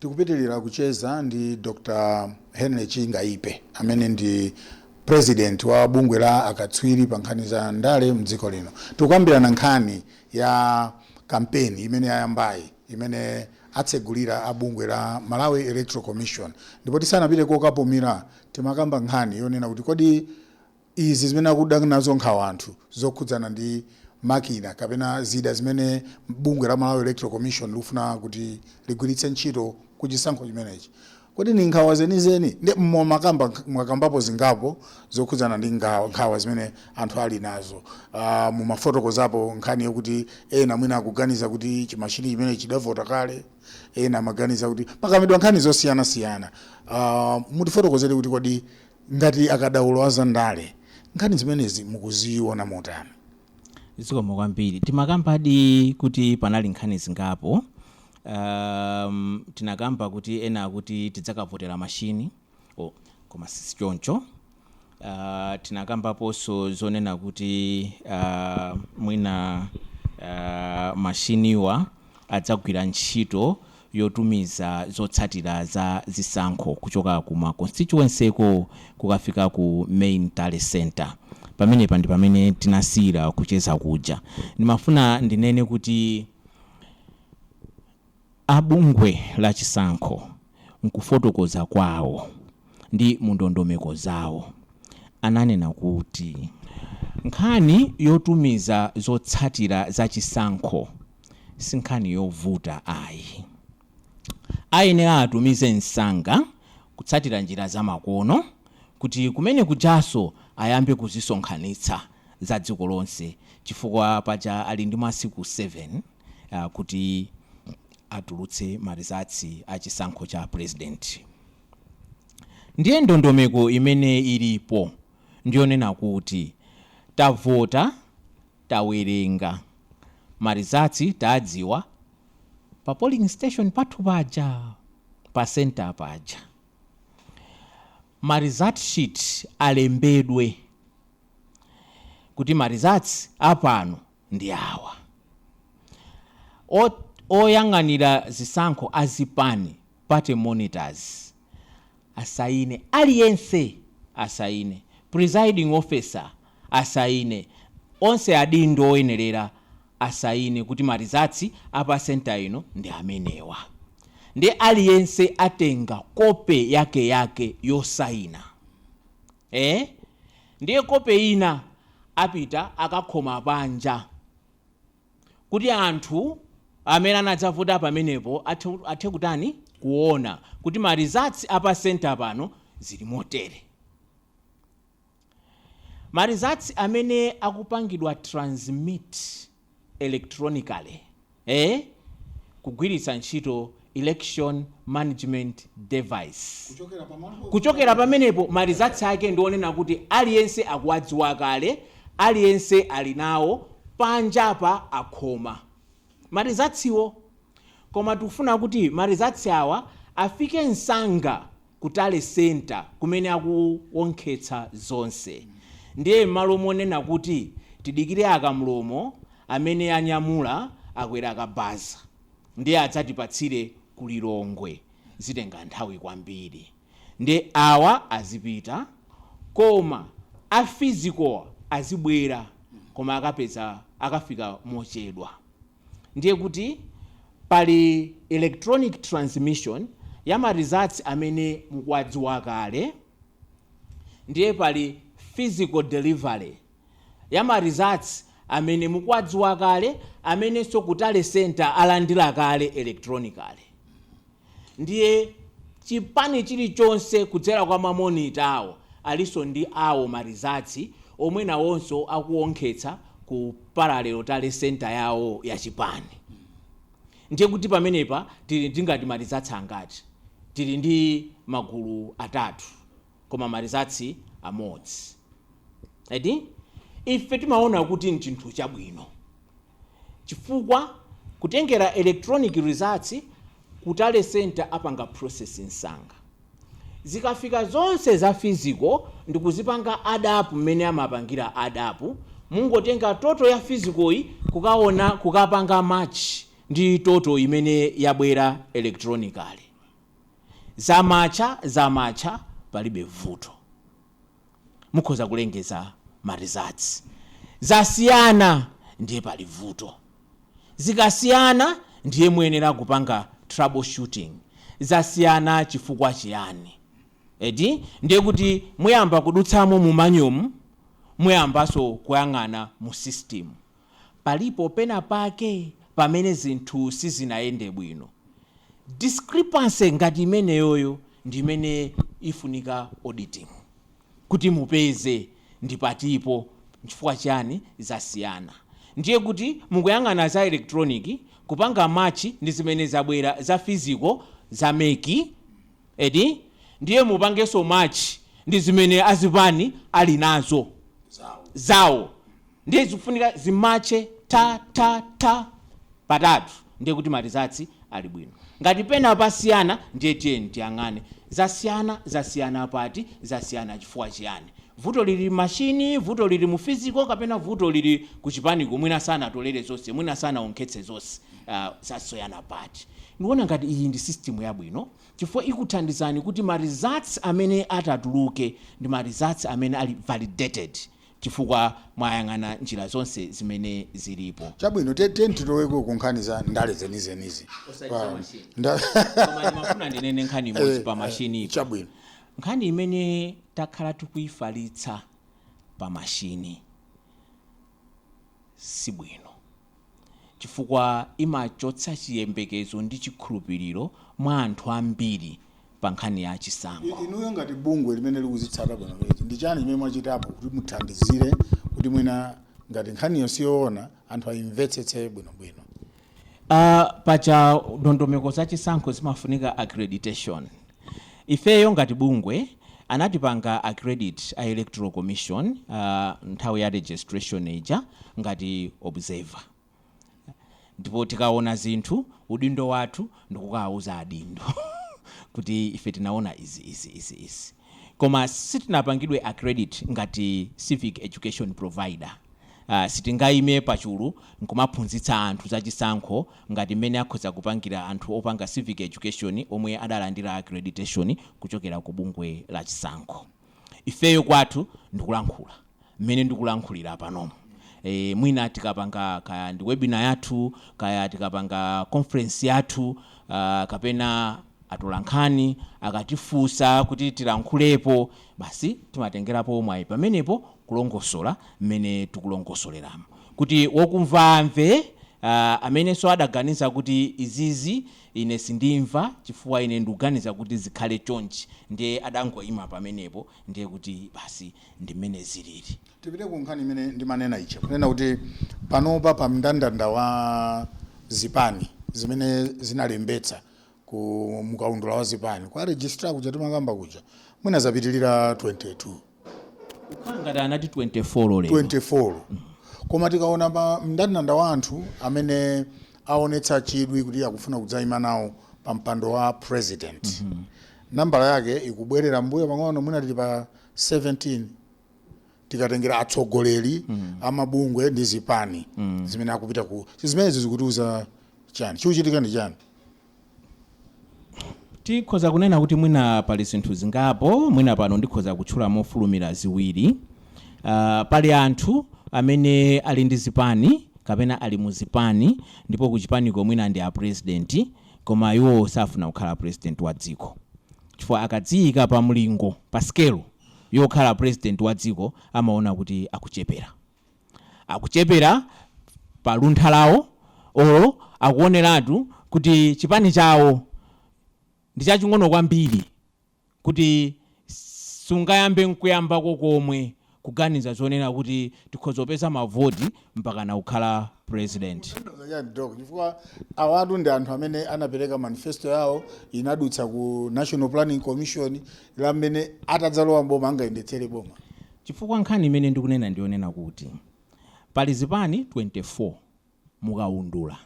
Tikupitirira kucheza ndi Dr. Henry Chingaipe amene ndi president wa bungwe la akatswiri pa nkhani za ndale mdziko lino. Tikukambirana nkhani ya kampeni imene yayambayi imene atsegulira abungwe la Malawi Electoral Commission. Ndipo tisanapite kokapumira timakamba nkhani yonena kuti kodi izi zimene akuda nazo nkhawa anthu zokhudzana ndi makina kapena zida zimene bungwe la Malawi Electoral Commission lufuna kuti ligwiritse ntchito kuchisankho chimenechi. Kodi ni nkhawa zenizeni ndi mwakambapo zingapo zokhudzana ndi nkhawa zimene anthu ali nazo. Mumafotokozapo nkhani yokuti ena mwina akuganiza kuti chimashini chimene chidavota kale, ena amaganiza kuti pakamidwa nkhani zosiyana. Mutifotokozere kuti kodi ngati akadaulo azandale nkhani zimenezi mukuziona motani? Zikomo kwambiri. Timakambadi kuti panali nkhani zingapo. Tinakamba kuti ena kuti tidzakavotera mashini koma sisi choncho. Tinakamba poso zonena kuti mwina mashiniwa adzagwira ntchito yotumiza zotsatira za zisankho kuchoka kuma constituency kukafika ku main tally center. Pamenepa ndi pamene tinasira kucheza kuja. Ndimafuna ndinene kuti abungwe la chisankho nkufotokoza kwawo ndi mundondomeko zawo ananena kuti nkhani yotumiza zotsatira za chisankho sinkhani yovuta ayi. Ayenera atumize msanga kutsatira njira zamakono kuti kumene kujaso ayambe kuzisonkhanitsa za dziko lonse, chifukwa paja ali ndi masiku 7 kuti atulutse marizatsi a chisankho cha president. Ndiye ndondomeko imene ilipo ndiyonena kuti tavota, tawerenga, marizatsi tadziwa pa polling station pathu paja, pa center paja. Marizatsi sheet alembedwe kuti marizatsi apano ndi awa. Oyang'anira zisankho azipani, party monitors, asaine, aliyense asaine, presiding officer asaine, onse adindo oyenerera asaine kuti marizatsi apa center ino ndi amenewa. Ndi aliyense atenga kope yake yosaina. Ndiye kope ina apita akakhoma panja kuti anthu amene anadzavota pamenepo athe kutani kuona kuti marizatsi apa center pano zili motere. Marizatsi amene akupangidwa transmit electronically, kugwiritsa ntchito election management device. Kuchokera pamenepo marizatsi ake ndionena kuti aliyense akuwadziwa kale, aliyense ali nawo panjapa akhoma marizatsiwo. Koma tikufuna kuti marizatsi awa afike msanga kutale center kumene akuwonkhetsa zonse. Ndiye malo monena kuti tidikire akamlomo amene anyamula akwera akabaza, ndiye adzatipatsire kulilongwe, zitenga nthawi kwambiri. Ndiye awa azipita, koma a physical azibwera, koma akafika mochedwa. Ndiye kuti pali electronic transmission ya marizatsi amene mukuwadziwa kale, ndiye pali physical delivery ya marizatsi amene mukuwadziwa kale, amene so kutale center alandira kale electronically. Ndiye chipani chilichonse kudzera kwa mamonita awo aliso ndi awo marizatsi omwe nawonso akuwonkhetsa ku parallel tale center yawo ya chipani. Ndiye kuti pamenepa tili ndingati marizatsi angati, tili ndi magulu atatu koma marizatsi amodzi. Ife timaona kuti ni chinthu chabwino, chifukwa kutengera electronic results kutale center apanga processing msanga. Zikafika zonse za physical ndikuzipanga add up mmene amapangira add up, mungotenga total ya physical yi kukaona kukapanga match ndi total imene yabwera electronically. Zamacha palibe vuto, mukhoza kulengeza marizatsi. Zasiyana ndiye pali vuto, zikasiyana ndiye muyenera kupanga troubleshooting. Zasiyana chifukwa chiyani? Ndiye kuti muyamba kudutsamo mu manual, muyambaso kuyang'ana mu system, palipo pena pake pamene zinthu sizinayende bwino. Discrepancy ngati imene yoyo ndi imene ifunika auditing, kuti mupeze ndipatipo chifukwa chani zasiyana. Ndiye kuti mukuyang'ana za electronic kupanga match ndi zimene zabwera za physical za meki, ndiye mupangeso match ndi zimene azipani ali nazo zawo, ndiye zifunika zimache ta patatu, ndiye kuti marizatsi ali bwino. Ngati pena pasiyana ndiye tiyang'ane zasiyana pati, zasiyana chifukwa chiyani. Vuto lili machine, vuto lili mu physical, kapena vuto lili kuchipaniko, mwina sana tolere zonse, mwina sana onkhetse zonse, zasiyana pati. Ndiona ngati iyi ndi system yabwino, chifukwa ikuthandizani kuti marizatsi amene atatuluke ndi marizatsi amene ali validated, chifukwa mwayang'ana njira zonse zimene zilipo. Chabwino titoweko kunkhaniza ndale zenizenizi. Koma mafuna ndinene nkhani imodzi pa machine ipo. Chabwino. Nkhani imene takhala tikuyifalitsa pa machine si bwino. chifukwa imachotsa chiyembekezo ndi chikhulupiriro mwa anthu ambiri pa nkhani ya chisankho. Inuyo ngati bungwe limene likuzitsata bwino leti ndi chani chimene mwachitapo kuti muthandizire kuti mwina ngati nkhani yosiyoona anthu ayimvetsetse bwinobwino? Pacha ndondomeko za chisankho zimafunika accreditation. Ifeyo ngati bungwe anatipanga accredit a electoral commission nthawi ya registration ija ngati observer, ndipo tikaona zinthu udindo wathu ndikukauza adindo kuti ife tinaona izi koma sitinapangidwe accredit ngati civic education provider. Sitingaime pachulu nkumaphunzitsa anthu za chisankho ngati mmene akhoza kupangira anthu opanga civic education omwe adalandira accreditation kuchokera ku bungwe la chisankho. Ifeyo kwathu ndikulankhula mmene ndikulankhulira panomo. Mwina tikapanga kaya ndi webinar yathu, kaya tikapanga conference yathu, kapena atolankhani akatifunsa kuti tilankhulepo, basi timatengerapo mwayi pamenepo kulongosola mmene tikulongosoleramo kuti wokumva amve. Amene so adaganiza kuti izizi ine sindimva chifukwa ine ndikuganiza kuti zikhale chonchi, ndiye adangoima pamenepo, ndiye kuti basi ndi mmene zilili. Tipite ku nkhani imene ndimanena ichi kunena kuti panopa pa mndandanda wa zipani zimene zinalembetsa ku mukaundula wa zipani kwa registra kuja timakamba kuja mwina zapitilira 22 ngati anati 24 lero 24. Koma tikaona pa mndandanda wa anthu amene aonetsa chidwi kuti akufuna kudzayima nawo pa mpando wa president, nambala yake ikubwerera mbuyo pang'ono, mwina tili pa 17 tikatengera atsogoleri amabungwe ndi zipani zimene akupita ku zimene zikutiuza chani chikuchitika ndi chani? Tikhoza kunena kuti mwina pali zinthu zingapo, mwina pano ndikhoza kutchula mofulumira ziwiri. Pali anthu amene ali ndi zipani kapena ali mu zipani ndipo ku chipaniko mwina ndi a president, koma iwo safuna kukhala president wa dziko chifukwa akadziyika pa mlingo pa scale yokhala president wa dziko amaona kuti akuchepera pa luntha lawo, olo akuoneratu kuti chipani chawo ndi chaching'ono kwambiri kuti sungayambe nkuyambako komwe kuganiza zonena kuti tikhoza kupeza mavoti mpaka na kukhala president. Chifukwa awatu ndi anthu amene anapereka manifesto yawo inadutsa ku National Planning Commission lamene atadzalowa mboma angayendetsere boma. Chifukwa nkhani imene ndikunena ndionena kuti pali zipani 24 mukaundula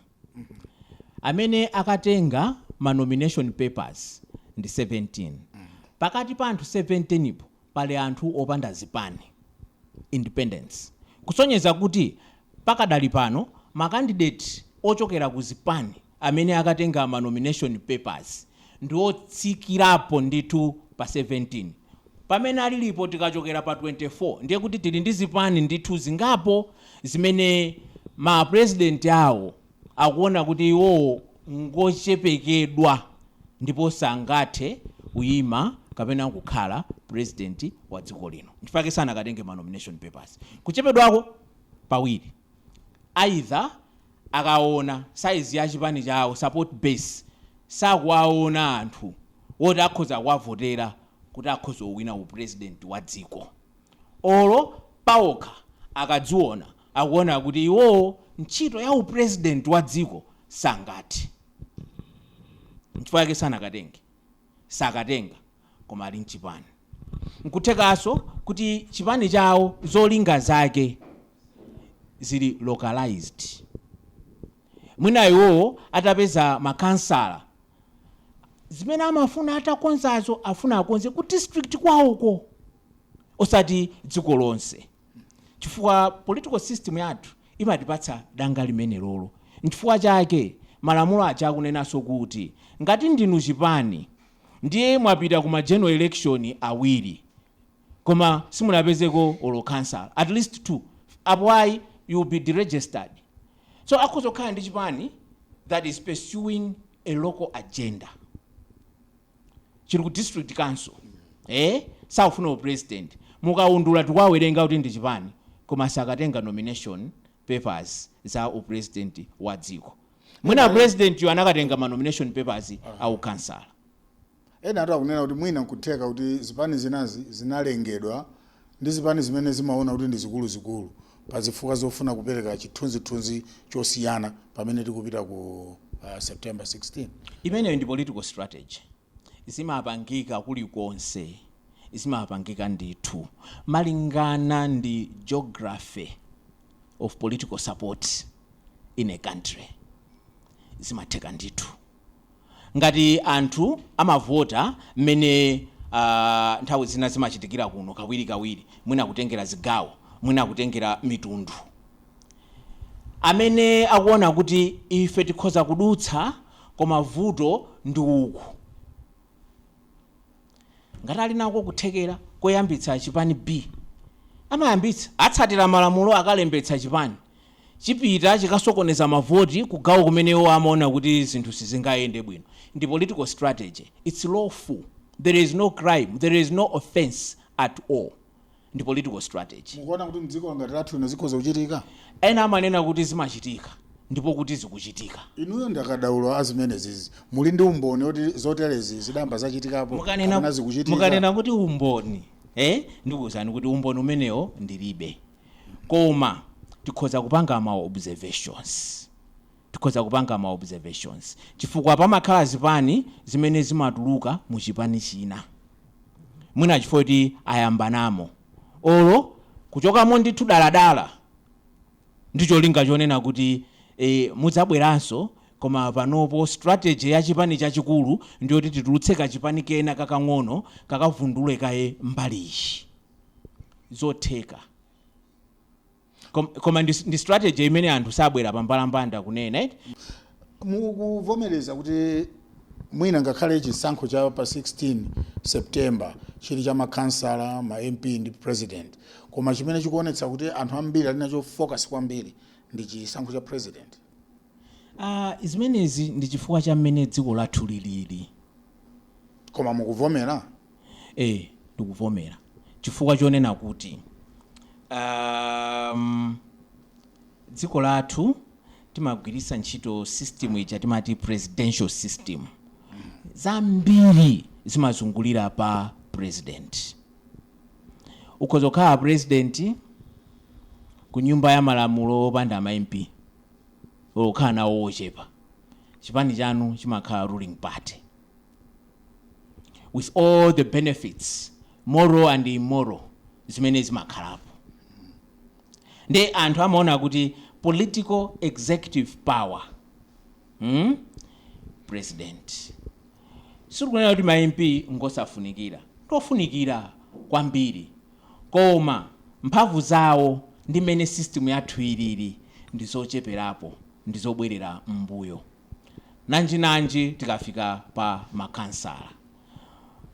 amene akatenga ma nomination papers ndi 17. Pakati pa anthu 17 ipo pali anthu opanda zipani, independence, kusonyeza kuti pakadali pano makandidate ochokera ku zipani amene akatenga ma nomination papers ndi otsikirapo ndithu pa 17. Pamene alilipo tikachokera pa 24 ndiye kuti tili ndi zipani ndithu zingapo zimene ma president awo akuona kuti iwo ngochepekedwa ndipo sangathe kuyima kapena kukhala president wa dziko lino chifukwa sana akatenge ma nomination papers. Kuchepedwako pawiri, either akaona size ya chipani chawo support base sakuwaona anthu woti akhoza kuwavotera kuti akhoza kuwina u president wa dziko, olo paokha akadziona akuona kuti iwo ntchito ya u president wa dziko sangati chifukwa sana akatenge sakatenga koma ali mchipani. Nkuthekaso kuti chipani chawo zolinga zake zili localized, mwina iwo atapeza makansala zimene amafuna atakonzazo afuna akonze ku district kwawoko osati dziko lonse, chifukwa political system yathu imatipatsa danga limene lolo. Nchifukwa chake malamulo acha akunenaso kuti ngati ndinu chipani ndiye mwapita kuma general election awiri koma simunapezeko olo council at least 2, apo ayi you will be deregistered. So akhoza kukhala ndi chipani that is pursuing a local agenda chiri ku district council saufuna president mukaundula tikwawerenga kuti ndi chipani koma sakatenga nomination papers za upresident wa dziko. Mwina president yu anakatenga ma nomination papers au kansala. Ena atu akunena kuti mwina nkutheka kuti zipani zinazi zinalengedwa ndi zipani zimene zimaona kuti ndi zikulu pa zifukwa zofuna kupereka chithunzithunzi chosiyana pamene tikupita ku September 16. Imeneyo ndi political strategy. Zimapangika kulikonse, zimapangika ndithu malingana ndi geography of political support in a country. Zimatheka ndithu ngati anthu amavota mmene nthawi zina zimachitikira kuno kawiri mwina kutengera zigawo, mwina kutengera mitundu, amene akuona kuti ife tikhoza kudutsa koma vuto ndi uku, ngati ali nako kuthekera koyambitsa chipani B amayambitsa atsatira malamulo akalembetsa chipani chipita chikasokoneza mavoti kugawo kumenewo amaona kuti zinthu sizingayende bwino. Ndi political strategy. It's lawful. There is no crime, there is no offense at all. Ndi political strategy. Mukuona kuti mdziko ngati lathu ino zikhoza kuchitika? Ena amanena kuti zimachitika ndipo kuti zikuchitika. Inuyo ndakadaulo azimene zizi muli ndi umboni kuti zotelezi zidamba zachitikapo kana zikuchitika. Mukanena kuti umboni ndikuwuzani kuti umboni umenewo ndilibe, koma tikhoza kupanga ma observations chifukwa pamakhala zipani zimene zimatuluka mu chipani china, mwina chifukwa kuti ayambanamo olo kuchokamo ndithu daladala ndicho linga chonena kuti mudzabweranso, koma panopo strategy ya chipani chachikulu ndiyo kuti titulutse kachipani kena kakang'ono kakavundule kaye mbaliyi. Zotheka. Koma ndi strategy imene anthu sabwera pambalambanda kunena. Mukuvomereza kuti mwina ngakhale chisankho cha pa 16 September chili cha makansala, ma MP ndi president, koma chimene chikuonetsa kuti anthu ambiri ali nacho focus kwambiri ndi chisankho cha president. Zimenezi ndi chifukwa cha mmene dziko lathu lilili. Koma mukuvomera? Ndikuvomera chifukwa chonena kuti dziko lathu timagwiritsa ntchito system ija timati presidential system. Zambiri zimazungulira pa president. Ukhoza kukhala president ku nyumba ya malamulo opanda ma MP okhala nawo ochepa, chipani chanu chimakhala ruling party with all the benefits moral and immoral zimene zimakhalapo. Ndi anthu amaona kuti political executive power president sikuyenera kuti ma MP ngosafunikira, tofunikira kwambiri, koma mphamvu zawo ndi mmene system yathu ilili ndizocheperapo, ndizobwerera mbuyo. Nanji tikafika pa makansala,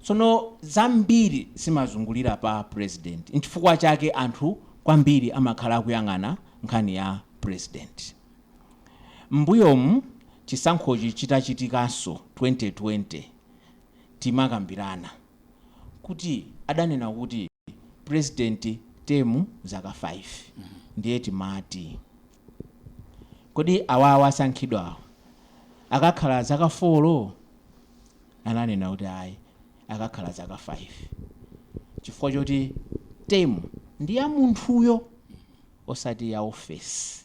tsono zambiri zimazungulira pa president. Nchifukwa chake anthu kwambiri amakhala kuyang'ana nkhani ya president. Mbuyomu chisankhochi chitachitikanso 2020 timakambirana kuti adanena kuti president temu zaka 5 ndiye timati kodi awawa asankhidwa akakhala zaka 4 ananena kuti ayi akakhala zaka 5 chifukwa choti temu ndi ya munthuyo osati ya office.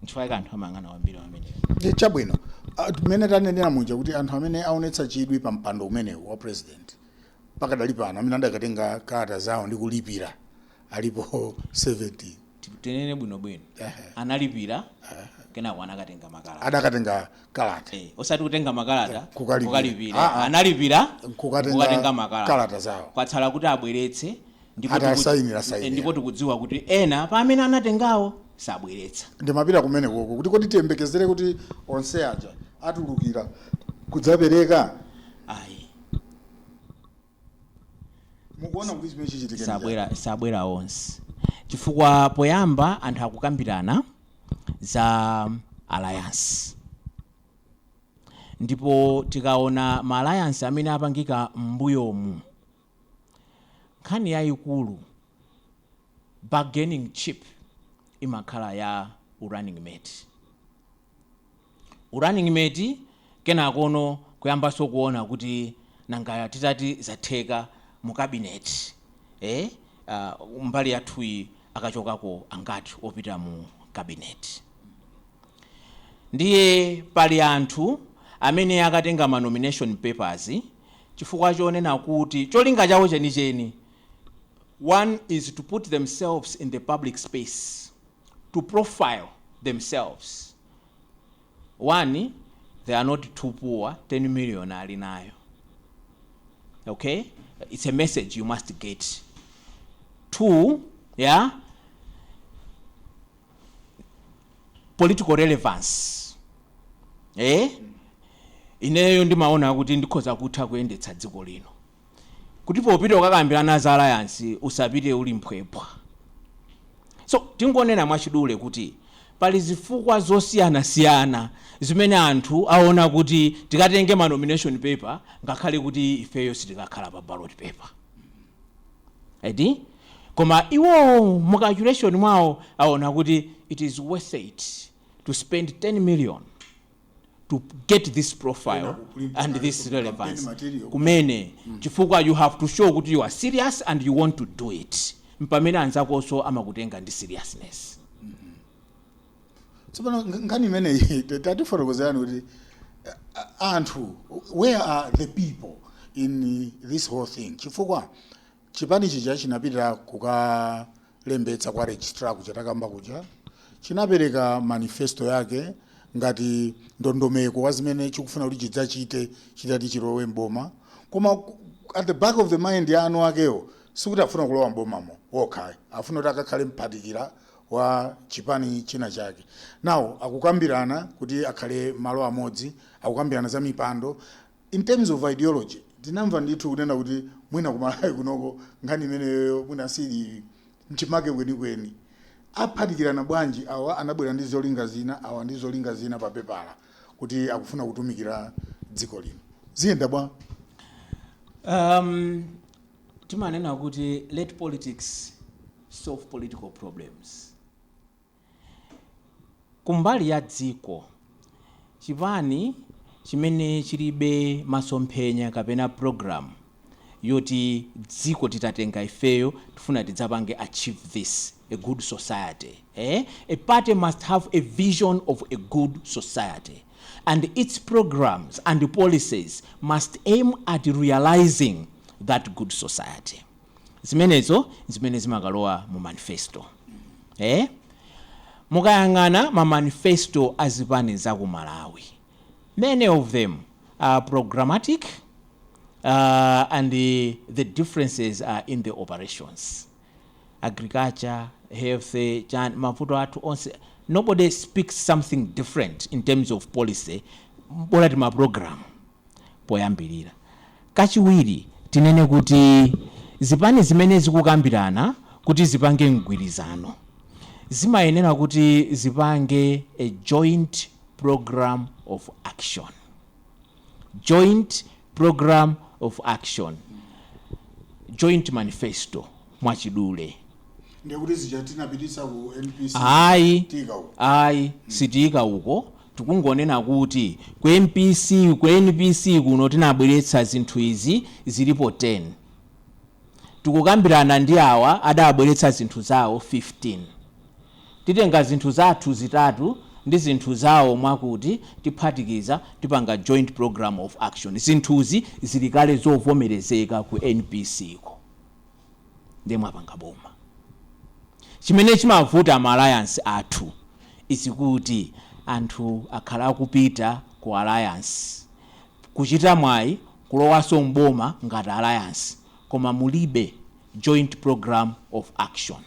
Nchifukwa anthu amang'ana kwambiri amene. Chabwino tumene tanenera muja kuti anthu amene aonetsa chidwi pa mpando umenewu wa president pakadali pano amene andakatenga kalata zawo ndi kulipira alipo 70. Tenene bwinobwino analipira kenako anakatenga makalata. Adakatenga kalata. Osati kutenga makalata kukalipira. Analipira kukatenga makalata zawo. Kwatsala kuti abweretse ndipo tikudziwa kuti ena pamene anatengawo sabweretsa. Ndimapita kumene koko kuti kodi tiyembekezere kuti onse aja atulukira kudzapereka. Ayi. Mukuona kuti zimene chichitikira. Sabwera onse. Chifukwa poyamba anthu akukambirana za alliance. Ndipo tikaona ma alliance amene apangika mbuyomu, nkhani yayikulu bargaining chip imakhala ya running mate. Running mate kenakono kuyambaso kuona kuti nanga titati zatheka mu cabinet mbali yathuyi akachokako angati opita mu cabinet. Ndiye pali anthu amene akatenga ma nomination papers chifukwa chonena kuti cholinga chawo chenicheni, one is to put themselves in the public space, to profile themselves. One, they are not too poor, 10 million ali nayo. Okay? It's a message you must get. Two, yeah, political relevance. Ineyo ndimaona kuti ndikhoza kutha kuyendetsa dziko lino. Kuti popita ukakambirana za alliance usapite uli mphwepwa. So tingonena mwachidule kuti pali zifukwa zosiyana-siyana zimene anthu aona kuti tikatenge ma nomination paper ngakhale kuti ifeyo sitikakhala pa ballot paper. Edi? Koma iwo mu calculation mwawo aona kuti it is worth it to spend 10 million to get this profile and this relevance. Kumene chifukwa you have to show kuti you are serious and you want to do it. Mpamene anzako also amakutenga ndi seriousness. So ngani mene tatifotokozerani kuti anthu, where are the people in this whole thing? Chifukwa chipani chija chinapita kukalembetsa kwa registrar kuchatakamba kuja, chinapereka manifesto yake ngati ndondomeko kwa zimene chikufuna kuti chidzachite chitati chilowe mboma. Koma at the back of the mind ya anu akewo sikuti afuna kulowa mbomamo wokha, afuna kuti akakhale mphatikira wa chipani china chake. Now akukambirana kuti akhale malo amodzi, akukambirana za mipando. In terms of ideology, tinamva ndithu kunena kuti mwina kumalawi kunoko ngani imeneyo mwina sili mchimake kwenikweni. Aphatikirana bwanji awa anabwera ndi zolinga zina, awa ndi zolinga zina pa pepala kuti akufuna kutumikira dziko lino. Ziyenda bwa? Timanena kuti let politics solve political problems. Kumbali ya dziko, chipani chimene chilibe masomphenya kapena program yoti dziko titatenga ifeyo tifuna tidzapange achieve this, a good society. A party must have a vision of a good society, and its programs and policies must aim at realizing that good society. Zimenezo zimene zimakalowa mu manifesto. Mukayang'ana ma manifesto azipani za ku Malawi, many of them are programmatic, and the differences are in the operations. Agriculture, health, mafuto atu onse, nobody speaks something different in terms of policy, bolati ma program poyambirira. Kachiwiri tinene kuti zipani zimene zikukambirana kuti zipange mgwirizano, zimayenera kuti zipange a joint program of action. Joint program of action. Joint manifesto mwachidule. Ndekuti zichatinapitisa ku NPC. Ayi, sitika uko. Tikungonena kuti ku NPC kuno tinabweretsa zinthu izi zilipo 10. Tikukambirana ndi awa adabweretsa zinthu zawo 15. Titenga zinthu zathu zitatu ndi zinthu zawo mwakuti tiphatikiza tipanga joint program of action. Zinthuzi zilikale zovomerezeka ku NPC ko. Ndemwe apanga boma. Chimene chimavuta ma alliance athu isikuti anthu akhala akupita ku alliance kuchita mwayi kulowaso mboma ngati alliance, koma mulibe joint program of action.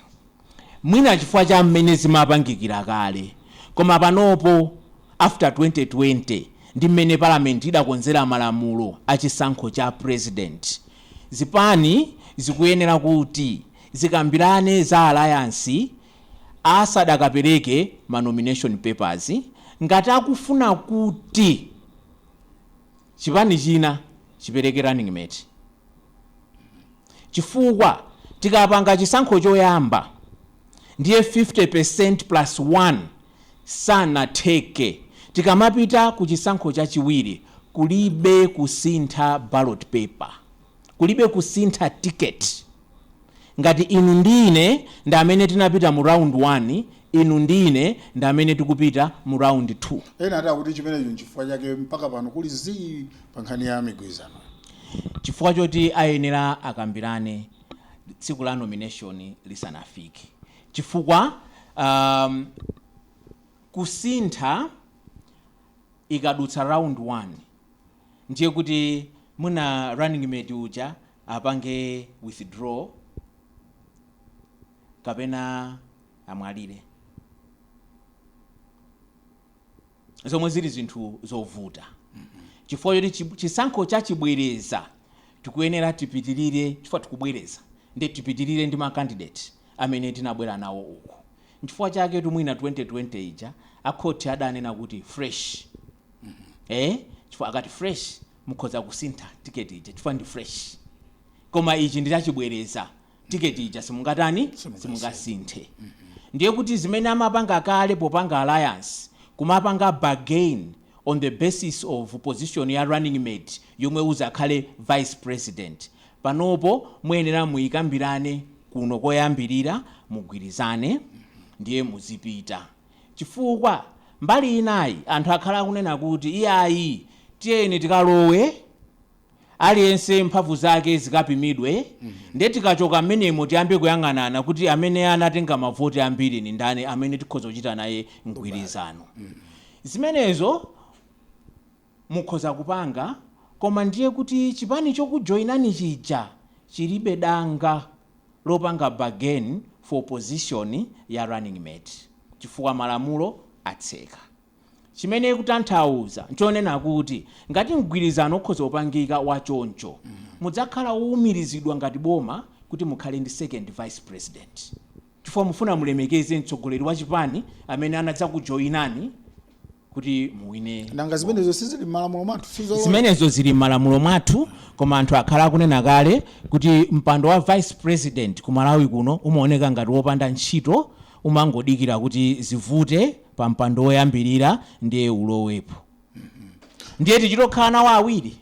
Mwina chifukwa cha mmene zimapangikira kale, koma panopo after 2020 ndi mmene parliament idakonzera malamulo achisankho cha president, zipani zikuyenera kuti zikambirane za alliance asadakapereke ma nomination papers ngati akufuna kuti chipani china chipereke running mate. Chifukwa tikapanga chisankho choyamba ndiye 50% plus 1 sanatheke. Tikamapita ku chisankho chachiwiri kulibe kusintha ballot paper, kulibe kusintha ticket. Ngati inu ndine ndi amene tinapita mu round 1, inu ndine ndi amene tikupita mu round 2. Ena ati akuti chimenecho nchifukwa chake mpaka pano kuli zii pa nkhani ya migwirizano. Chifukwa choti ayenera akambirane tsiku la nomination lisanafike. Chifukwa kusintha ikadutsa round 1 ndiye kuti muna running mate uja apange withdraw kapena amwalire. Zomwe zili zinthu zovuta. Chifukwa choti chisankho chachibwereza tikuyenera tipitirire, chifukwa tikubwereza ndi tipitirire ndi ma candidate amene tinabwera nawo uku. Chifukwa chake tumwina 2020 ija akhoti adanena kuti fresh. Chifukwa akati fresh mukhoza kusintha ticket ija chifukwa ndi fresh. Koma ichi ndi chachibwereza ticket ija simungatani simungasinthe. Ndiye kuti zimene amapanga kale popanga alliance kumapanga bargain on the basis of position ya running mate yomwe uzakhale vice president. Panopo muyenera muyikambirane kuno koyambirira mugwirizane ndiye muzipita. Chifukwa mbali inayi anthu akhala kunena kuti iyayi tiyeni tikalowe aliyense mphamvu zake zikapimidwe ndiye tikachoka mmenemo tiyambe kuyang'anana kuti amene anatenga mavoti ambiri ni ndani amene tikhoza kuchita naye mgwirizano. Zimenezo mukhoza kupanga, koma ndiye kuti chipani chokujoinani chija chilibe danga lopanga bargain for position ya running mate chifukwa malamulo atseka. Chimene kutanthauza nchonena kuti ngati mgwirizano ukhoza upangika wachoncho mudzakhala uwumirizidwa ngati boma kuti mukhale ndi second vice president. Chifukwa mufuna mulemekeze mtsogoleri wa chipani amene anadza kujoinani kuti muwine. Nanga zimenezo sizili malamulo mwathu. Zimenezo zili malamulo mwathu, koma anthu akhala kunena kale kuti mpando wa vice president ku Malawi kuno umaoneka ngati wopanda ntchito, umangodikira kuti zivute pa mpando woyambirira ndiye ulowepo. Ndiye tichitokhala nawo awiri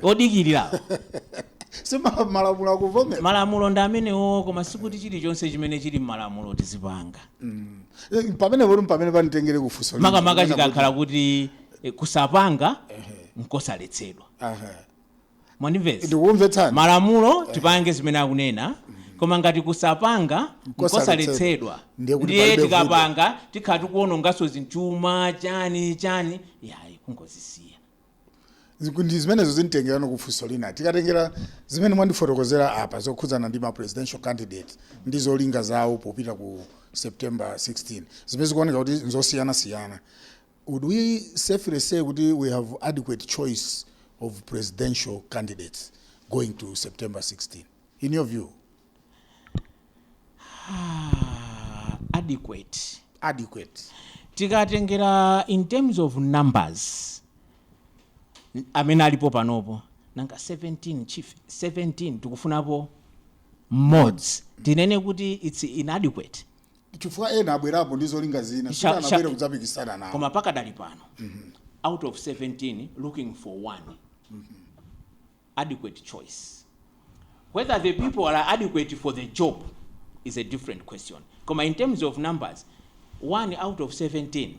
odikirira. Sima malamulo akuvomera. Malamulo ndi amenewo, koma sikuti chilichonse chimene chili malamulo tizipanga. Pamene panitengere kufunsa. Makamaka chikakhala kuti kusapanga nkosaletsedwa. Mwandimvetsa? Ndikumvetsani. Malamulo tipange zimene akunena, koma ngati kusapanga nkosaletsedwa ndiye tikapanga tikhala tikuononganso zintchuma chani yayi kungozisiya. Ndi zimenezo zinitengerano kufunso lina. Tikatengera zimene mwandifotokozera apa zokhudzana ndi ma presidential candidate ndi zolinga zawo popita ku September 16. Zimene zikuoneka kuti nzosiyana. Would we safely say kuti we have adequate choice of presidential candidates going to September 16? In your view? Adequate. Tikatengera in terms of numbers amene alipo panopo nanga 17 tikufunapo mods tinene kuti it's inadequate. Chifukwa ena abwerapo ndizolinga zina sina anabwera kudzapikisana nawo. Koma pakadali pano out of 17 looking for one adequate choice. Whether the people are adequate for the job is a different question. Koma in terms of numbers, 1 out of 17.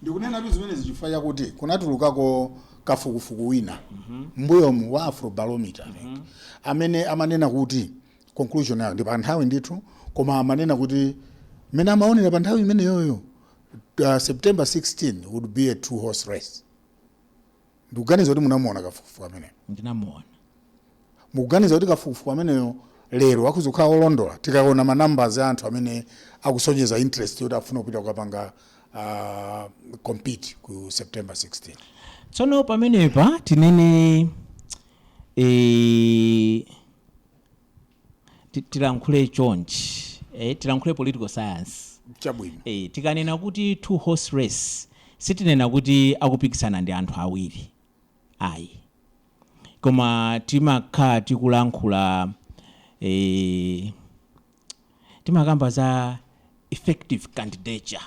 Ndikunena kuti zimene zichifanya kuti kunatulukako kafukufuku wina mbuyo wa Afrobarometer amene amanena kuti conclusion yawo ndi pa nthawi ndithu, koma amanena kuti mene amaonera pa nthawi imene yoyo September 16 would be a two horse race. Ndikuganiza kuti munamuona kafukufuku amene. Ndinamuona. Mukuganiza kuti kafukufuku ameneyo lero akuzokhala olondola tikaona ma numbers ya anthu amene akusonyeza interest yoti afuna kupita kukapanga compete ku September 16. Tsono pamenepa tinene tilankhule chonchi, tilankhule political science. Chabwino. Tikanena kuti two horse race sitinena kuti akupikisana ndi anthu awiri. Ayi. Koma timakhala tikulankhula timakamba za effective candidature.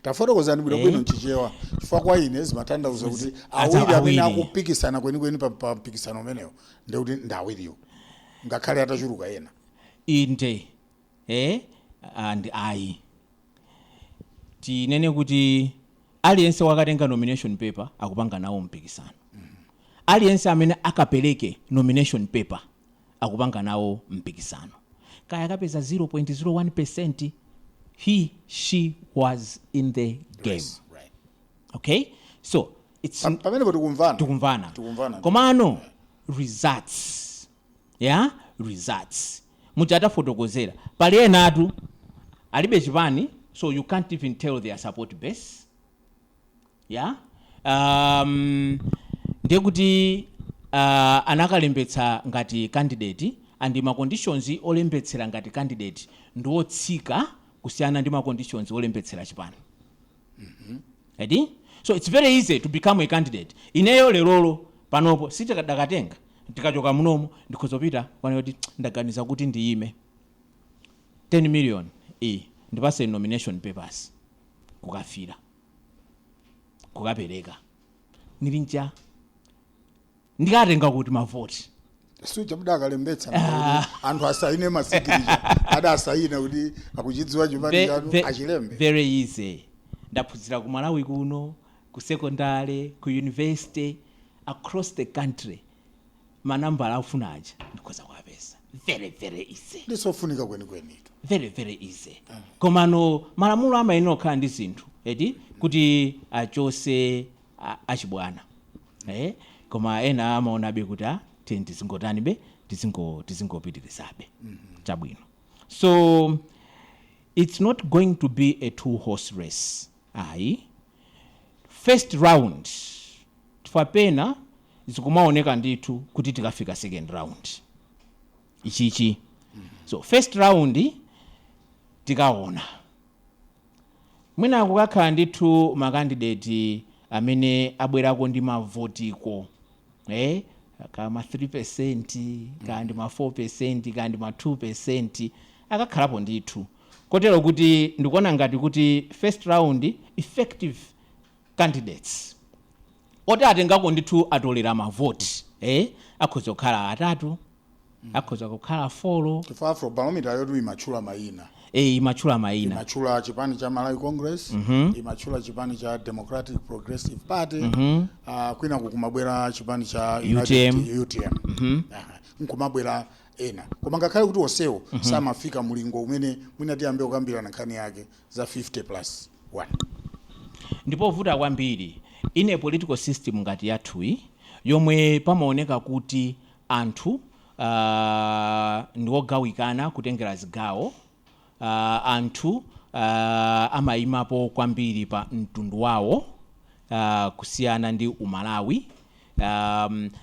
tafotokozani bwino nchichewa chifukwa kwa ine zimatanthauza kuti awiri amene akupikisana kwenikweni pa mpikisano umenewo ndekuti ndawiriwo ngakhale atachuluka ena inde and ayi tinene kuti aliyense wakatenga nomination paper akupanga nawo mpikisano. Aliyense amene akapereke nomination paper akupanga nawo mpikisano. Kaya akapeza 0.01%, she was in the game. Yes, right. Okay? So it's pamene tukumvana. Komano results. Yeah? Results. Mujata fotokozera. Pali enatu alibe chipani, so you can't even tell their support base. Yeah? Ndekuti anakalembetsa ngati candidate and ma conditions olembetsera ngati candidate ndiotsika kusiyana ndi ma conditions olembetsera chipani. Ready? So it's very easy to become a candidate. Ineyo lelolo panopo sitikadakatenga tikachoka munomo ndikhozopita kwanoti ndaganiza kuti ndiyime 10 million ndipase nomination papers kukafira kukapereka nilinja ndikatenga kuti mavoti suja muda akalembetsa anthu asaine masignature adasaina kuti akuchidziwa chipani chanu achilembe. Very easy. Ndaphunzira ku Malawi kuno, ku secondary, ku university, across the country. Manambala afunaje ndikoza kwapesa. Very easy. Lisofunika kwenikweni. Very easy. Komano malamulo amainokhala ndi zinthu kuti achose achibwana. Koma ena amaonabe kuti tizingotanibe tizingopitirizabe chabwino. So it's not going to be a two-horse race. First round tifapena zikumaoneka ndithu kuti tikafika second round ichichi. So first round tikaona mwina kukakhala ndithu makandidate amene abwerako ndi mavotiko kama 3% kandi ma 4% kandi ma 2% akakhalapo ndithu kotero kuti ndikuona ngati kuti first round effective candidates oti atengako ndithu atolera mavoti akhoza kukhala atatu akhoza kukhala 4 chifukwa Afro Barometer yotu imachula mayina imachula chipani cha Malawi Congress, imachula chipani cha Democratic Progressive Party, kwina kukumabwera chipani cha UTM. Nkumabwera ena. Koma ngakhale kuti onsewo samafika mulingo umene mwina tiyambe kukambirana nkhani yake za 50+1. Ndipo vuta kwambiri in a political system ngati yathuyi yomwe pamaoneka kuti anthu ndiwogawikana kutengera zigawo. Anthu amayimapo kwambiri pa mtundu wawo kusiyana ndi umalawi.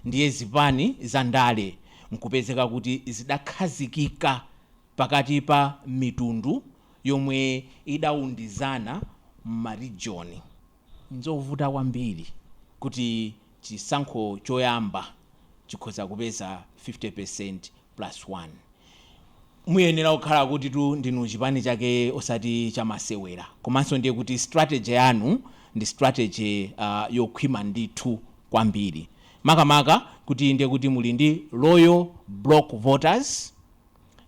Ndiye zipani za ndale nkupezeka kuti zidakhazikika pakati pa mitundu yomwe idaundizana m'marijoni. Nzovuta kwambiri kuti chisankho choyamba chikhoza kupeza 50%+1. Muyenera kukhala kuti ndinu chipani chake osati chamasewera. Komanso ndiye kuti strategy yanu ndi strategy yokhwima ndithu kwambiri. Makamaka kuti ndiye kuti muli ndi loyal block voters,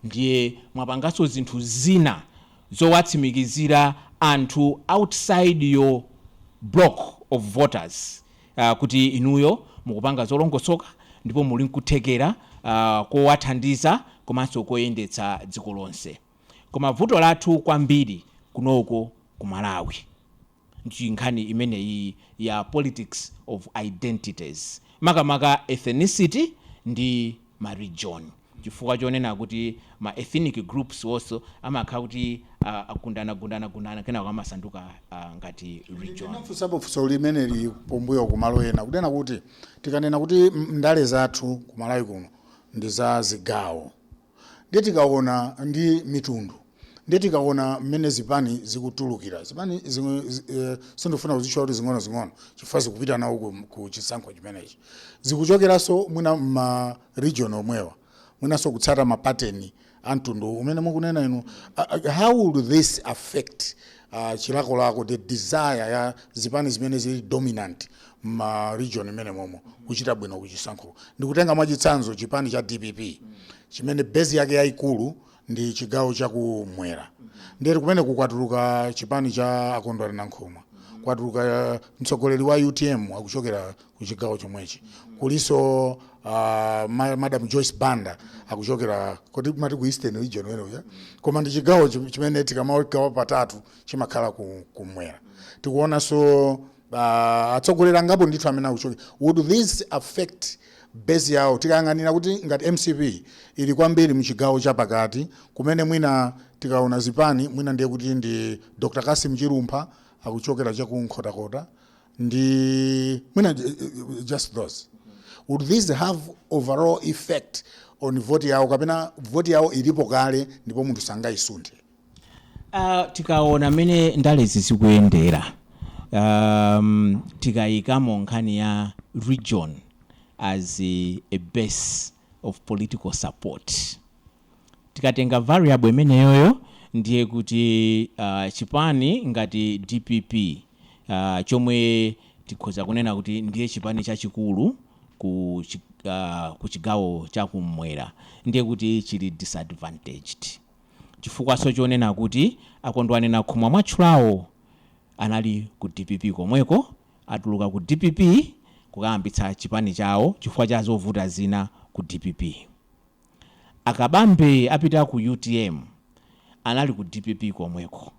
ndiye mwapanganso zinthu zina zowatsimikizira anthu outside your block of voters kuti inuyo mukupanga zolongosoka ndipo muli nkuthekera kowathandiza komanso koyendetsa dziko lonse. Koma vuto lathu kwambiri kunoko ku Malawi ndi nkhani imeneyi ya politics of identities, makamaka ethnicity ndi ma-region. Chifukwa chonena kuti ma ethnic groups also amakhala kuti agundana kena kwamasanduka ngati region. Ndinafusapo fuso limeneli pombuyo ku malo ena kunena kuti tikanena kuti ndale zathu ku Malawi kuno ndi za zigawo. Ndiye tikaona ndi mitundu. Ndiye tikaona mmene zipani zikutulukira. Zipani sindofuna kuzitchula kuti zing'ono chifukwa zikupita nawo ku chisankho chimenechi. Zikuchokeranso mwina ma region omwewa. Mwinaso kutsata ma pattern antundu umene mukunena inu how will this affect chilakolako the desire ya zipani zimene zili dominant ma region imene momo kuchita bwino kuchisankho ndikutenga mwachitsanzo chipani cha DPP chimene base yake yaikulu ndi chigawo chakumwera ndere kumene kukwatuluka chipani cha Akondwani Nankhumwa kwatuluka mtsogoleri wa UTM akuchokera ku chigawo chomwechi kuliso Madam Joyce Banda akuchokera kodi mati ku Eastern region weno ya koma ndi chigawo chimene tikamagawa patatu chimakhala kumwera tikuona so atsogolera ngapo ndithu amene akuchokera would this affect base yawo tikayang'anira kuti ngati MCP ili kwambiri mchigawo chapakati kumene mwina tikaona zipani mwina ndiye kuti ndi Dr. Kasim Chirumpha akuchokera chakunkhotakota ndi mwina just those would this have overall effect on vote yawo kapena vote yawo ilipo kale ndipo munthu sangayisunthe tikaona mene ndale zikuyendera tikayikamo nkhani ya region as a base of political support tikatenga variable imeneyoyo ndiye kuti chipani ngati DPP chomwe tikhoza kunena kuti ndiye chipani chachikulu ku chigawo chakumwera ndiye kuti chili disadvantaged chifukwa so chonena kuti Akondwani Nankhumwa mwatchulawo anali ku DPP komweko atuluka ku DPP kukayambitsa chipani chawo chifukwa cha zovuta zina ku DPP Akabambe apita ku UTM anali ku DPP komweko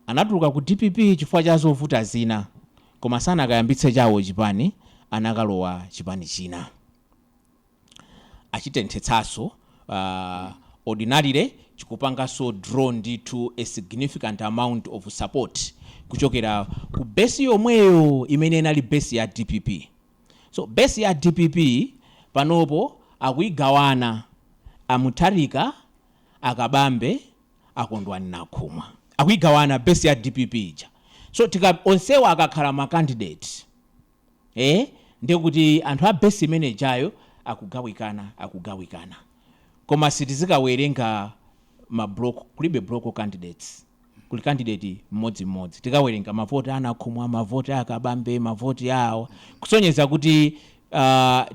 anatuluka ku DPP chifukwa cha zovuta zina koma sana akayambitse chawo chipani anakalowa chipani china achitenthetsaso ordinarily chikupangaso draw ndithu a significant amount of support kuchokera ku base yomweyo imene inali base ya DPP so base ya DPP panopo akuigawana Amutharika Akabambe Akondwani Nankhumwa akuigawana base ya DPP ija so onsewa akakhala ma candidate ndiye kuti anthu a base imene jayo akugawikana koma sitizikawerenga ma block kulibe block candidates kuli candidate mmodzi tikawerenga mavoti Nankhumwa mavoti Akabambe mavoti yawo kusonyeza kuti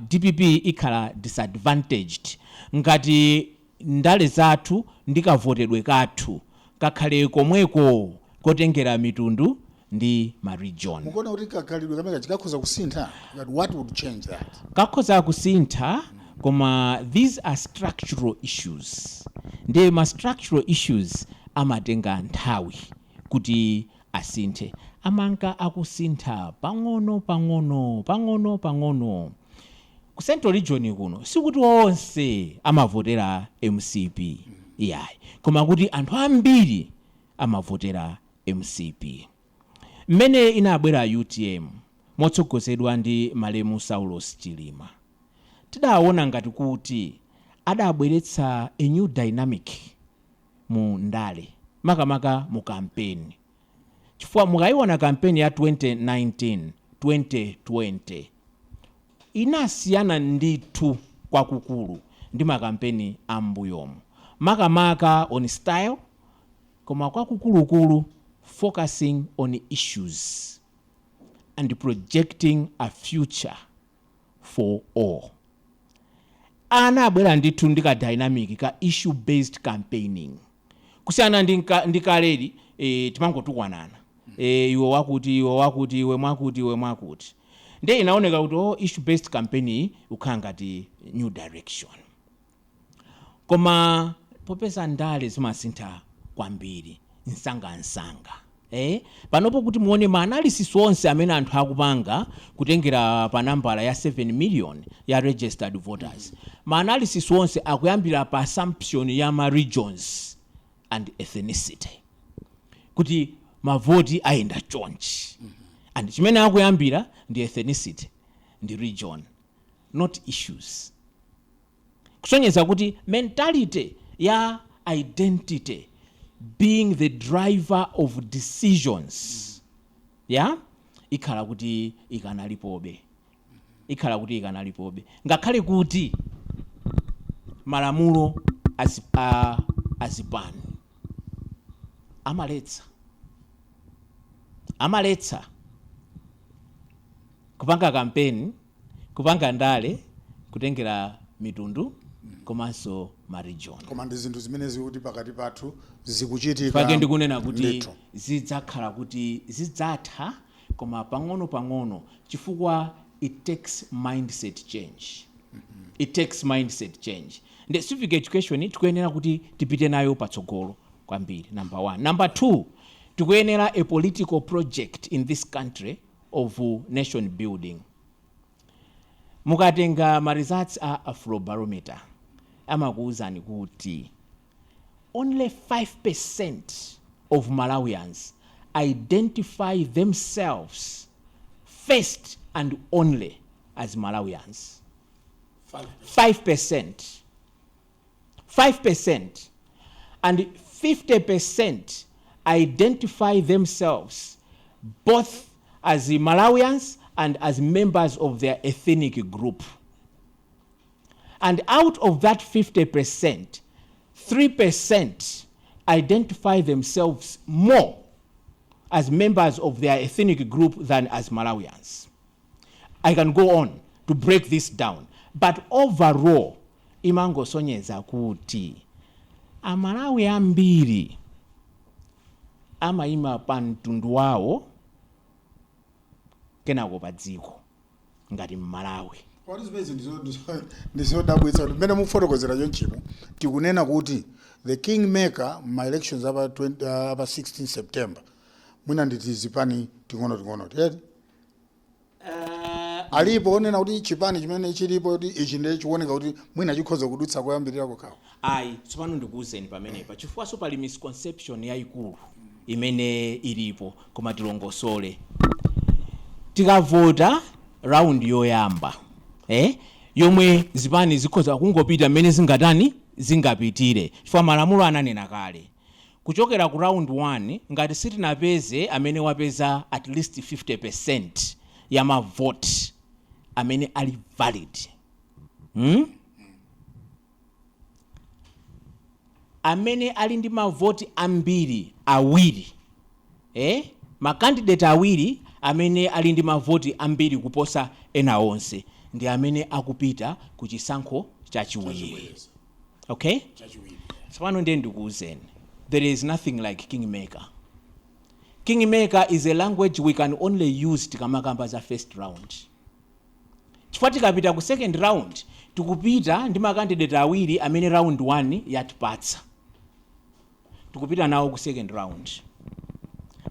DPP ikhala disadvantaged ngati ndale zathu ndikavotedwe kathu kakhale komweko kotengera mitundu ndi ma region mukona kuti kakhalidwe kameka chikakhoza kusintha what would change that kakhoza kusintha koma these are structural issues ndiye ma structural issues amatenga nthawi kuti asinthe amanka akusintha pang'ono ku Central Region kuno sikuti onse amavotera MCP iyayi koma kuti anthu ambiri amavotera MCP mmene inabwera UTM motsogozedwa ndi Malemu Saulos Chilima tidaona ngati kuti adabweretsa a new dynamic mu ndale makamaka mu campaign chifukwa mukayiona campaign ya 2019-2020 inasiyana ndithu kwakukulu ndi makampeni ambuyomo makamaka on style koma kwakukulu focusing on issues and projecting a future for all anabwera ndithu ndika dynamic ka issue based campaigning kusiyana ndi kaleli timangotukwanana iwe wakuti iwe mwakuti ndiye inaoneka kuti issue based campaign ukhala ngati new direction koma popeza ndale zimasintha kwambiri nsanga panopo kuti muone ma analysis onse amene anthu akupanga kutengera pa nambala ya 7 million ya registered voters ma analysis onse akuyambira pa assumption ya ma regions and ethnicity kuti mavoti ayenda chonchi and chimene akuyambira ndi ethnicity ndi region not issues kusonyeza kuti mentality ya identity being the driver of decisions ikhala kuti ikanalipobe ngakhale kuti malamulo azipani amaletsa kupanga kampeni, kupanga ndale, kutengera mitundu komanso maregion. Koma ndi zinthu zimene zikuti pakati pathu zikuchitika. Pake ndikunena kuti zidzakhala kuti zidzatha koma pang'ono chifukwa it takes mindset change. It takes mindset change. The civic education tikuyenera kuti tipite nayo patsogolo kwambiri, number 1. Number 2, tikuyenera a political project in this country of nation building. Mukatenga ma results a Afrobarometer amakuuzani kuti only 5% of Malawians identify themselves first and only as Malawians. 5%. 5%. And 50% identify themselves both as Malawians and as members of their ethnic group. And out of that 50%, 3% identify themselves more as members of their ethnic group than as Malawians. I can go on to break this down. But overall, imangosonyeza kuti Amalawi ambiri amayima pa mtundu wawo kenako pa dziko ngati Malawi. What is based ndizodabwitsa mmene mufotokozera chonchimo tikunena kuti the kingmaker my elections apa 16 September mwina nditi zipani ting'ono tiyeti alipo onena kuti chipani chimene chilipo kuti ichi ndiye chikuoneka kuti mwina chikhoza kudutsa kuyambirira kokhawa. Ayi tsopano ndikuwuzeni pamenepa chifukwa so pali misconception yayikulu imene ilipo koma tilongosole. Tikavota round yoyamba yomwe zipani zikhoza kungopita mmene zingapitire chifukwa malamulo ananena kale kuchokera ku round 1 ngati sitinapeze amene wapeza at least 50% ya mavoti amene ali valid, amene ali ndi mavoti ambiri awiri, makandidate awiri amene ali ndi mavoti ambiri kuposa ena onse ndi amene akupita ku chisankho chachiwiri. Okay? Tsopano ndiye ndikuwuzeni, there is nothing like kingmaker. Kingmaker is a language we can only use tikamakamba za first round. Chifukwa tikapita ku second round tikupita ndi makandidate awiri amene round 1 yatipatsa, tikupita nawo ku second round.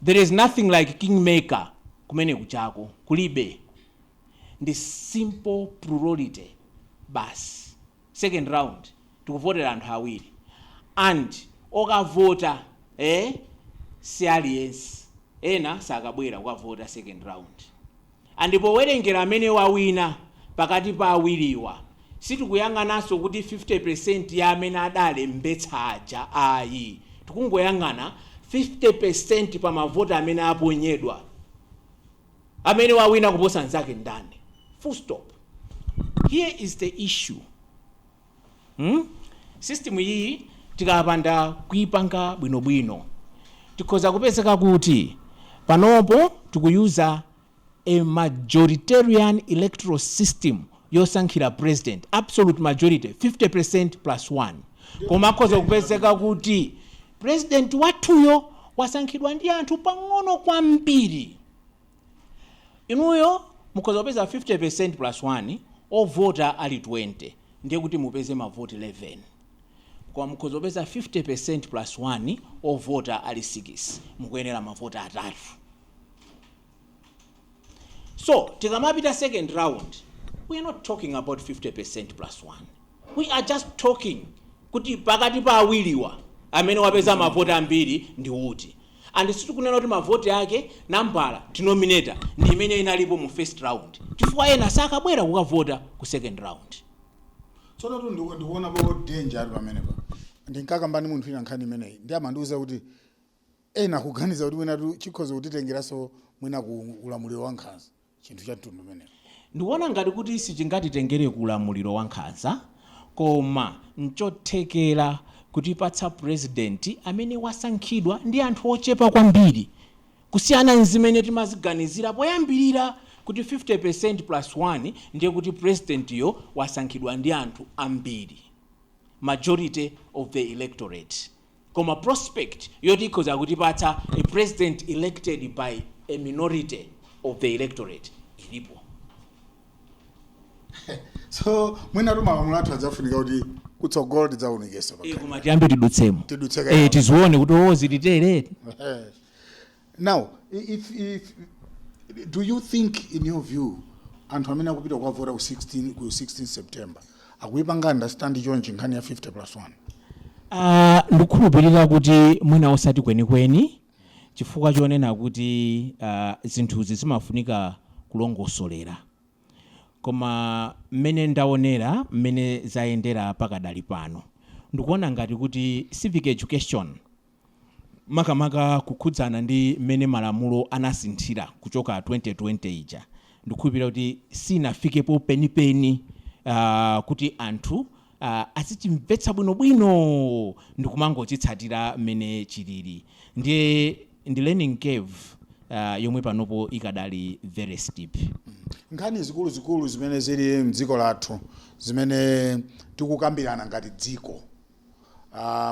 There is nothing like kingmaker kumene kuchako kulibe, ndi simple plurality basi. Second round tikuvotera anthu awiri and okavota si aliyense, ena sakabwera kukavota second round. Andipo werengera amene wawina pakati pa awiriwa sitikuyang'ananso kuti 50% ya amene adalembetsa aja ayi, tikungoyang'ana 50% pa mavota amene aponyedwa amene wawina kuposa nzake ndani. Full stop. Here is the issue. System iyi tikapanda kuipanga bwinobwino tikhoza kupezeka kuti panopo tikuyuza a majoritarian electoral system yosankhira president, absolute majority 50% plus 1. Koma akhoza kupezeka kuti president wathuyo wasankhidwa ndi anthu pang'ono kwambiri. Inuyo mukhoza kupeza 50% plus 1 ovota ali 20 ndiye kuti mupeze mavoti 11. Kwa mukhoza kupeza 50% plus 1 ovota ali 6 mukuyenera mavota atatu. So tikamapita second round we are not talking about 50% plus 1. We are just talking kuti pakati pa awiriwa amene wapeza mavota ambiri ndi uti. And sitikunena kuti mavoti yake nambala denominator ndi imene inalipo mu first round chifukwa ena sakabwera kukavota ku second round. Tsono ndikuona bo danger ali pamenepa. Ndinkakambani munthu ina nkhani imeneyi ndi amandiuza kuti ena kuganiza kuti wina chikhoza kutitengeranso mwina ku ulamuliro wa nkhanza chinthu cha mtundu umenewu. Ndikuona ngati kuti sichingatitengere ku ulamuliro wa nkhanza koma nchothekera kutipatsa president amene wasankhidwa ndi anthu ochepa kwambiri kusiyana nzimene timaziganizira poyambirira kuti 50% plus 1 ndiye kuti president yo wasankhidwa ndi anthu ambiri, majority of the electorate. Koma prospect yoti ikhoza kutipatsa a president elected by a minority of the electorate ilipo. So mwina malamulo athu adzafunika kuti kutsogolo tidzaonekesa koma tiyambe tidutsemo tizione kuti ozititere. Now if do you think in your view anthu amene akupita kukavota ku 16 September akuyipanga understand chonchi nkhani ya 50+1? Ndikukhulupirira kuti mwina osati kwenikweni chifukwa chonena kuti zinthuzi zimafunika kulongosolera, koma mmene ndaonera mmene zayendera pakadali pano ndikuona ngati kuti civic education makamaka kukhudzana ndi mmene malamulo anasinthira kuchoka 2020 ija ndikukhulupirira kuti sinafikepo penipeni kuti anthu azichimvetsa bwinobwino ndikumangochitsatira mmene chilili. Ndiye ndi learning curve yomwe panopo ikadali very steep. Nkhani zikulu zimene zili mdziko lathu zimene tikukambirana ngati dziko,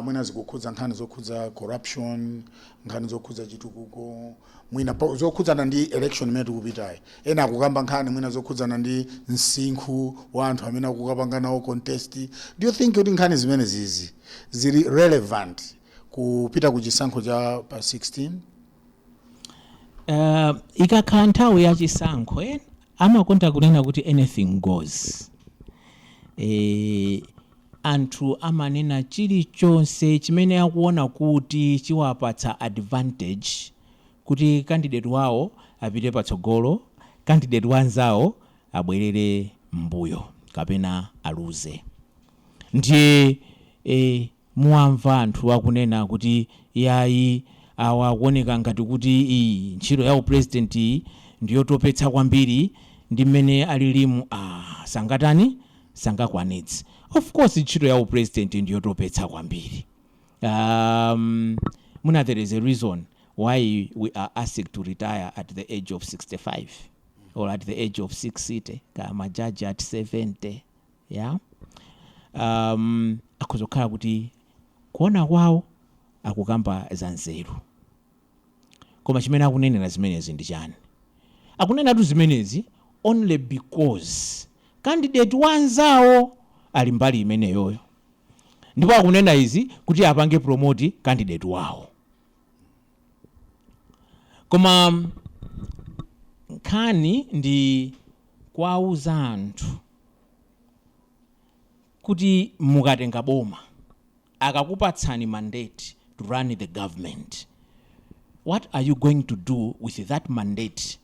mwina zikukhudza nkhani zokhudza corruption, nkhani zokhudza chitukuko, mwina zokhudzana ndi election imene tikupitayi, ena akukamba nkhani mwina zokhudzana ndi msinkhu wa anthu amene akukapanga nawo contest. Do you think kuti nkhani zimene zizi zili relevant kupita ku chisankho cha pa 16? Ikakhala nthawi ya chisankho amakonda kunena kuti anything goes. Anthu amanena chilichonse chimene akuona kuti chiwapatsa advantage kuti candidate wawo apite patsogolo, candidate wanzawo abwerere mbuyo kapena aluze. Ndiye muamva anthu akunena kuti yayi awa kuoneka ngati kuti ntchito ya president ndiyo topetsa kwambiri ndi mmene alilimu sangatani sangakwanitse. Of course ntchito ya president ndiyo topetsa kwambiri. There is a reason why we are asked to retire at the age of 65 or at the age of 60 kama judge at 70. Yeah. Akuzokhala kuti kuona kwawo akukamba za nzeru, koma chimene akunenera zimenezi ndi chani? Akunena tu zimenezi only because candidate wanzawo ali mbali imeneyoyo, ndipo akunena izi kuti apange promote candidate wawo. Koma nkhani ndi kwauza anthu kuti mukatenga boma akakupatsani mandate to run the government, what are you going to do with that mandate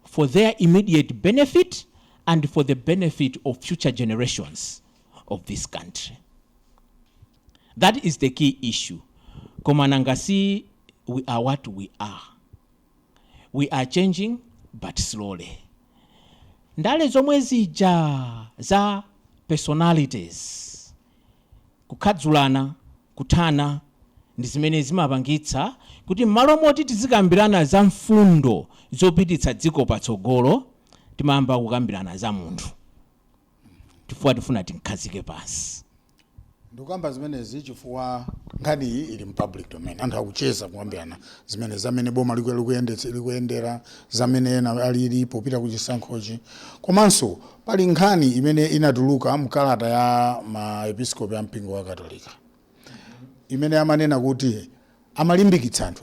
for their immediate benefit and for the benefit of future generations of this country? That is the key issue. Komanangasi, we are what we are. We are changing, but slowly. Ndale zomwe zija za personalities, kukhadzulana, kuthana, ndi zimene zimapangitsa kuti malo moti tizikambirana za mfundo zopititsa dziko patsogolo timayamba kukambirana za munthu chifukwa tifuna tinkhazike pansi. Ndikamba zimenezi chifukwa nkhani iyi ili public domain, anthu akucheza kukambirana zimene zamene boma likuyendera zamene ena alilipo pita ku chisankhochi. Komanso pali nkhani imene inatuluka mkalata ya maepiskopi a mpingo wa Katolika imene amanena kuti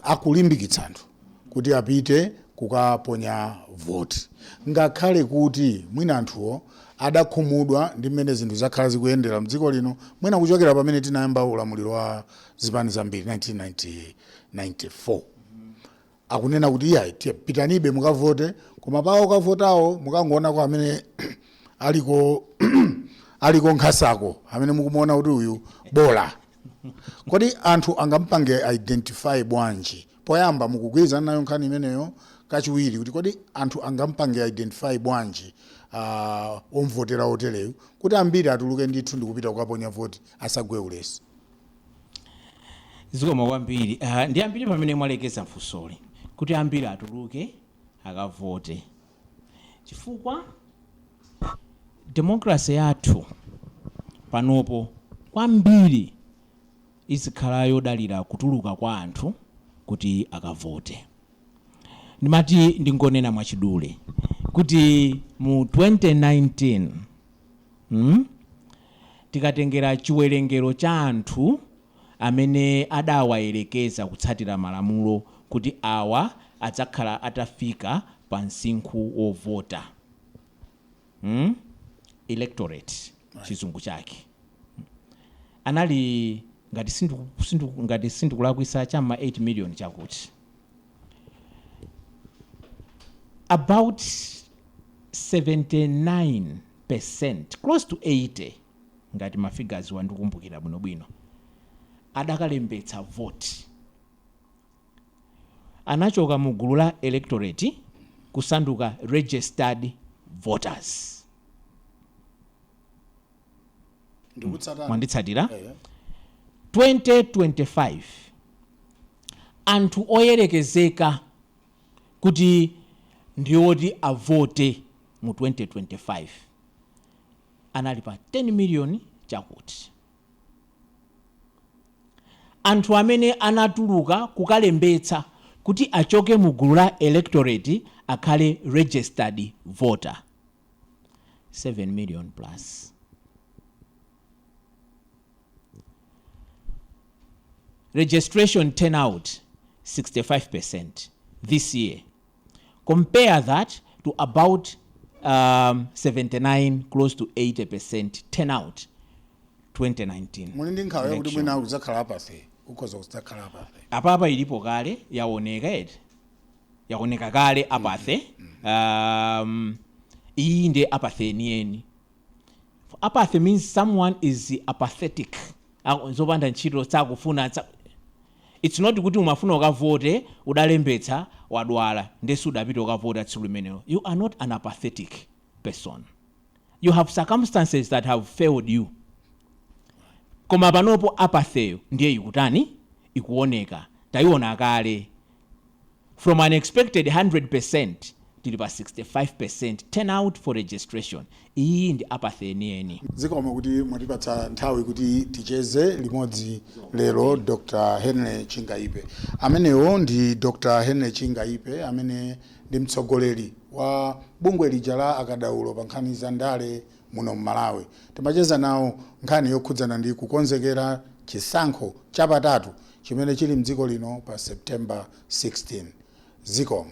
akulimbikitsa anthu kuti apite kukaponya vote, ngakhale kuti mwina anthuwo adakhumudwa ndi mmene zinthu zakhala zikuyendera mdziko lino, mwina kuchokera pamene tinayamba ulamuliro wa zipani zambiri 1994. Akunena kuti iya pitanibe mukavote, koma pawo kavotawo mukangoona kwa amene aliko nkhasako amene mukumuona kuti uyu bola. Kodi anthu angampange identify bwanji poyamba mukugwirizana nayo nkhani imeneyo kachiwiri kuti kodi anthu angampange identify bwanji omvotera oteleyo kuti ambiri atuluke ndithu ndikupita kukaponya voti asagwe ulesi. Zikoma kwambiri ndi ambiri pamene mwalekeza mfusoli kuti ambiri atuluke akavote chifukwa demokrasi yathu panopo kwambiri izikhala yodalira kutuluka kwa anthu kuti akavote. Ndimati ndingonena mwachidule kuti mu 2019 tikatengera chiwerengero cha anthu amene adawayerekeza kutsatira malamulo kuti awa adzakhala atafika pa msinkhu wovota, electorate chizungu chake, anali ngati sindikulakwisa chamma 8 million chakuti. About 79%, close to 80, ngati mafigures wandikumbukira bwinobwino, adakalembetsa vote. Anachoka mu gulu la electorate kusanduka registered voters. Mwanditsatira? 2025 anthu oyerekezeka kuti ndioti avote mu 2025 anali pa 10 million chakuti. Anthu amene anatuluka kukalembetsa kuti achoke mu gulu la electorate akhale registered voter 7 million plus. Registration turnout 65% this year. Compare that to about 79, close to 80% turnout 2019. Mulindi nkhawa kuti mwina uzakhala apathy, ukoza uzakhala apathy. Apapa ilipo kale yaoneka kale apathy. Iyi ndi apathy nieni. Apathy means someone is apathetic. Zopanda ntchito sakufuna. It's not kuti umafuna ukavote udalembetsa wadwala ndesu udapita ukavota tsiku limenelo. You are not an apathetic person. You have circumstances that have failed you. Koma panopo apathy ndiye ikutani ikuoneka. Taiona kale. From an expected 100% tili pa 65% turnout for registration. Iyi ndi apathy nieni. Zikoma kuti mwatipatsa nthawi kuti ticheze limodzi lero Dr. Henry Chingaipe. Amenewo ndi Dr. Henry Chingaipe amene ndi mtsogoleri wa bungwe lija la akadaulo pa nkhani za ndale muno Malawi. Timacheza nawo nkhani yokhudzana ndi kukonzekera chisankho chapatatu chimene chili mdziko lino pa September 16. Zikomo.